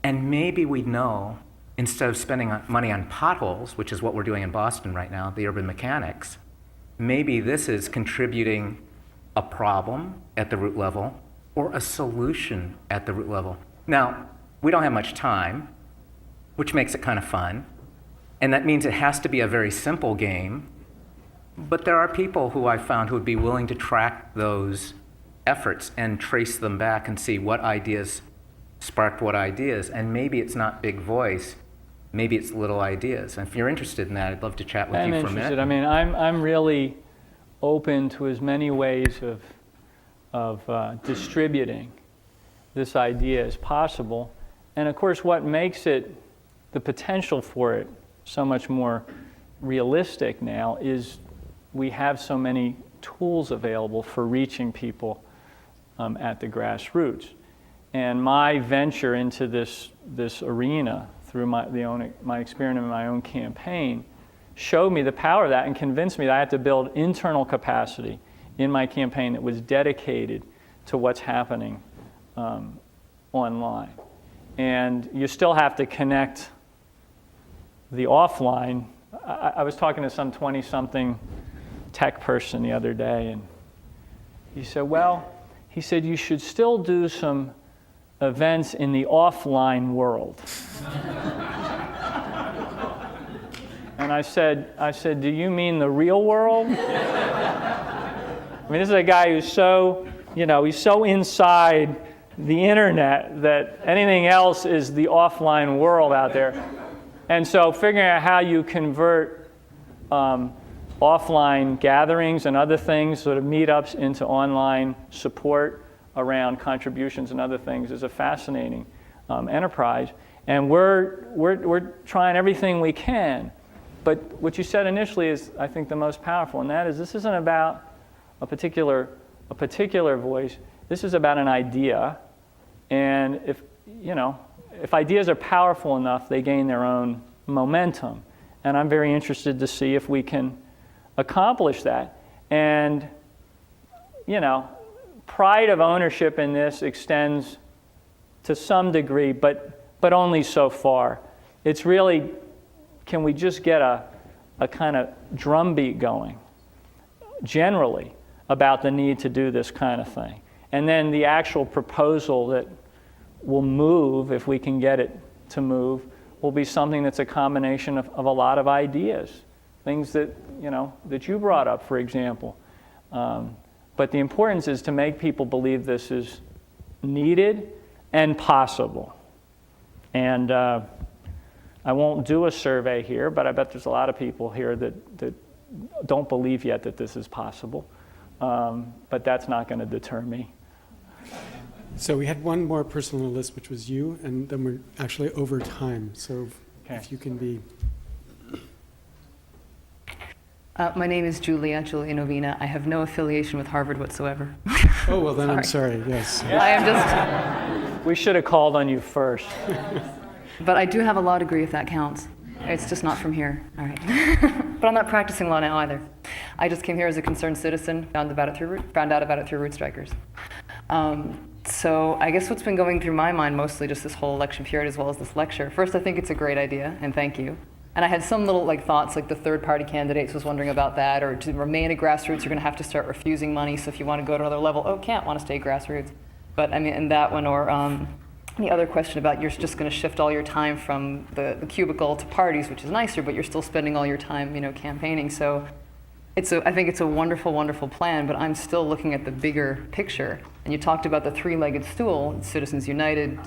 And maybe we'd know, instead of spending money on potholes, which is what we're doing in Boston right now, the urban mechanics, maybe this is contributing a problem at the root level or a solution at the root level. Now, we don't have much time, which makes it kind of fun, and that means it has to be a very simple game, but there are people who I've found who would be willing to track those efforts and trace them back and see what ideas sparked what ideas, and maybe it's not big voice, maybe it's little ideas. And if you're interested in that, I'd love to chat with you for a minute. I'm interested. I mean, I'm really open to as many ways of distributing this idea as possible. And of course, what makes it, the potential for it, so much more realistic now is we have so many tools available for reaching people at the grassroots. And my venture into this arena through my experience in my own campaign showed me the power of that and convinced me that I had to build internal capacity in my campaign that was dedicated to what's happening online. And you still have to connect the offline. I was talking to some 20-something tech person the other day, and he said, you should still do some events in the offline world. And I said, do you mean the real world? I mean, this is a guy who's so, he's so inside the internet that anything else is the offline world out there. And so figuring out how you convert offline gatherings and other things, sort of meetups, into online support around contributions and other things is a fascinating enterprise. And we're trying everything we can. But what you said initially is, I think, the most powerful, and that is this isn't about a particular voice. This is about an idea. And if ideas are powerful enough, they gain their own momentum. And I'm very interested to see if we can accomplish that. And, pride of ownership in this extends to some degree, but only so far. It's really, can we just get a kind of drumbeat going, generally, about the need to do this kind of thing. And then the actual proposal that will move, if we can get it to move, will be something that's a combination of a lot of ideas, things that, that you brought up, for example. But the importance is to make people believe this is needed and possible. And I won't do a survey here, but I bet there's a lot of people here that don't believe yet that this is possible. But that's not going to deter me. So we had one more person on the list, which was you, and then we're actually over time. So if you can be... My name is Julia Novina. I have no affiliation with Harvard whatsoever. Oh, well, then I'm sorry, yes. I am just... We should have called on you first. But I do have a law degree, if that counts. It's just not from here. All right. But I'm not practicing law now either. I just came here as a concerned citizen, found out about it through Root Strikers. So I guess what's been going through my mind mostly just this whole election period as well as this lecture. First, I think it's a great idea, and thank you. And I had some little thoughts, like the third-party candidates was wondering about that, or to remain a grassroots, you're going to have to start refusing money. So if you want to go to another level, can't want to stay grassroots. But I mean, and that one, or the other question about you're just going to shift all your time from the cubicle to parties, which is nicer, but you're still spending all your time, campaigning. So I think it's a wonderful, wonderful plan, but I'm still looking at the bigger picture. And you talked about the three-legged stool, Citizens United,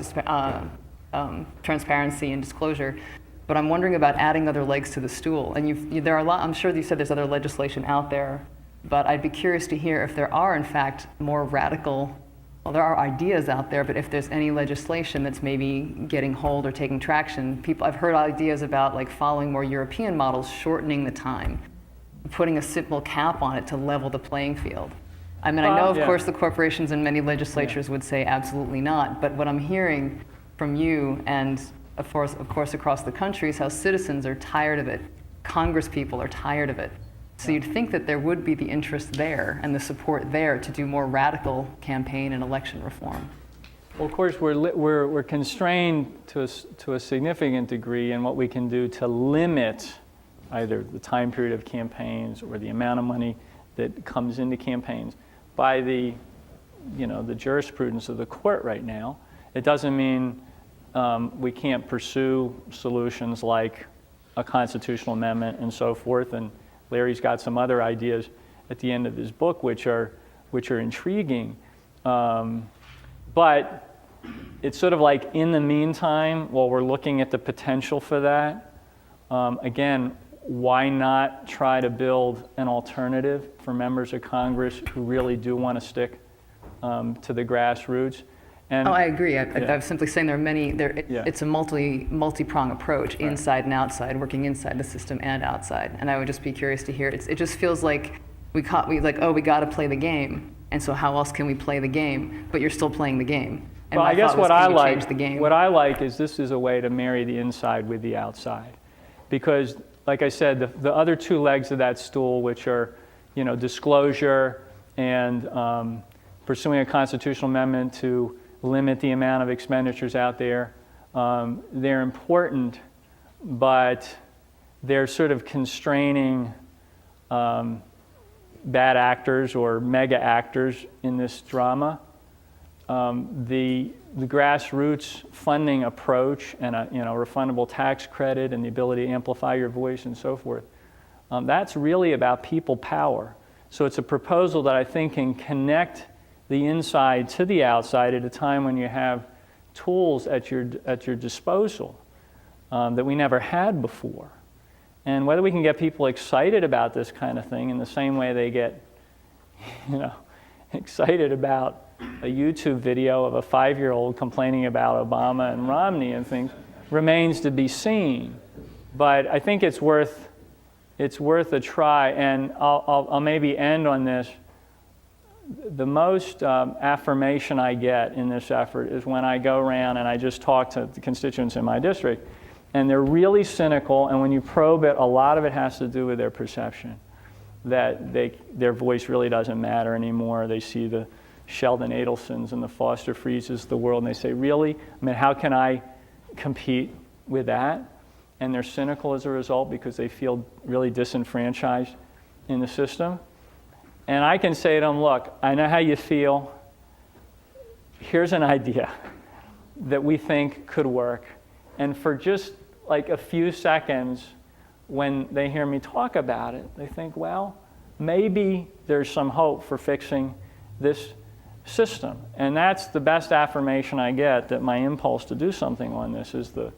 transparency and disclosure. But I'm wondering about adding other legs to the stool. And there are a lot, I'm sure you said there's other legislation out there, but I'd be curious to hear if there are, in fact, more radical, well, there are ideas out there, but if there's any legislation that's maybe getting hold or taking traction. I've heard ideas about following more European models, shortening the time, putting a simple cap on it to level the playing field. I mean, I know, of course, the corporations and many legislatures would say absolutely not, but what I'm hearing from you and of course, across the country is how citizens are tired of it. Congress people are tired of it. So you'd think that there would be the interest there and the support there to do more radical campaign and election reform. Well, of course, we're constrained to a significant degree in what we can do to limit either the time period of campaigns or the amount of money that comes into campaigns by the jurisprudence of the court right now. It doesn't mean we can't pursue solutions like a constitutional amendment and so forth. And Larry's got some other ideas at the end of his book which are intriguing. But it's sort of like in the meantime, while we're looking at the potential for that, again, why not try to build an alternative for members of Congress who really do want to stick to the grassroots? And, I agree. I'm simply saying there are many. It's a multi-prong approach, inside and outside, working inside the system and outside. And I would just be curious to hear. It just feels like we got to play the game. And so how else can we play the game? But you're still playing the game. And well, I guess what I like is this is a way to marry the inside with the outside, because, like I said, the other two legs of that stool, which are, disclosure and pursuing a constitutional amendment to limit the amount of expenditures out there. They're important, but they're sort of constraining bad actors or mega actors in this drama. The grassroots funding approach and a refundable tax credit and the ability to amplify your voice and so forth, that's really about people power. So it's a proposal that I think can connect the inside to the outside at a time when you have tools at your disposal that we never had before. And whether we can get people excited about this kind of thing in the same way they get, excited about a YouTube video of a 5-year-old complaining about Obama and Romney and things remains to be seen. But I think it's worth a try. And I'll maybe end on this. The most affirmation I get in this effort is when I go around and I just talk to the constituents in my district, and they're really cynical, and when you probe it, a lot of it has to do with their perception that their voice really doesn't matter anymore. They see the Sheldon Adelsons and the Foster Frieses of the world, and they say, really? I mean, how can I compete with that? And they're cynical as a result because they feel really disenfranchised in the system. And I can say to them, look, I know how you feel. Here's an idea that we think could work. And for just like a few seconds, when they hear me talk about it, they think, well, maybe there's some hope for fixing this system. And that's the best affirmation I get, that my impulse to do something on this is the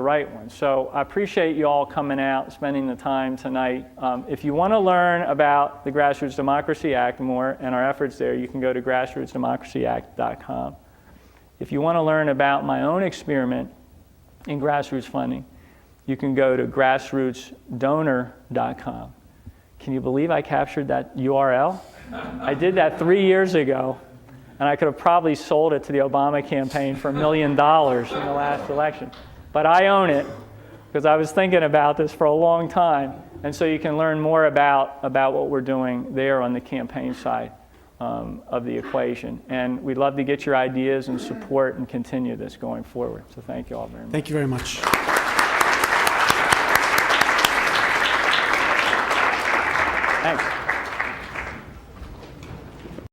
right one. So I appreciate you all coming out, spending the time tonight. If you want to learn about the Grassroots Democracy Act more and our efforts there, you can go to grassrootsdemocracyact.com. If you want to learn about my own experiment in grassroots funding, you can go to grassrootsdonor.com. Can you believe I captured that URL? I did that 3 years ago, and I could have probably sold it to the Obama campaign for $1 million in the last election. But I own it because I was thinking about this for a long time. And so you can learn more about what we're doing there on the campaign side of the equation. And we'd love to get your ideas and support and continue this going forward. So thank you all very much. Thank you very much. Thanks.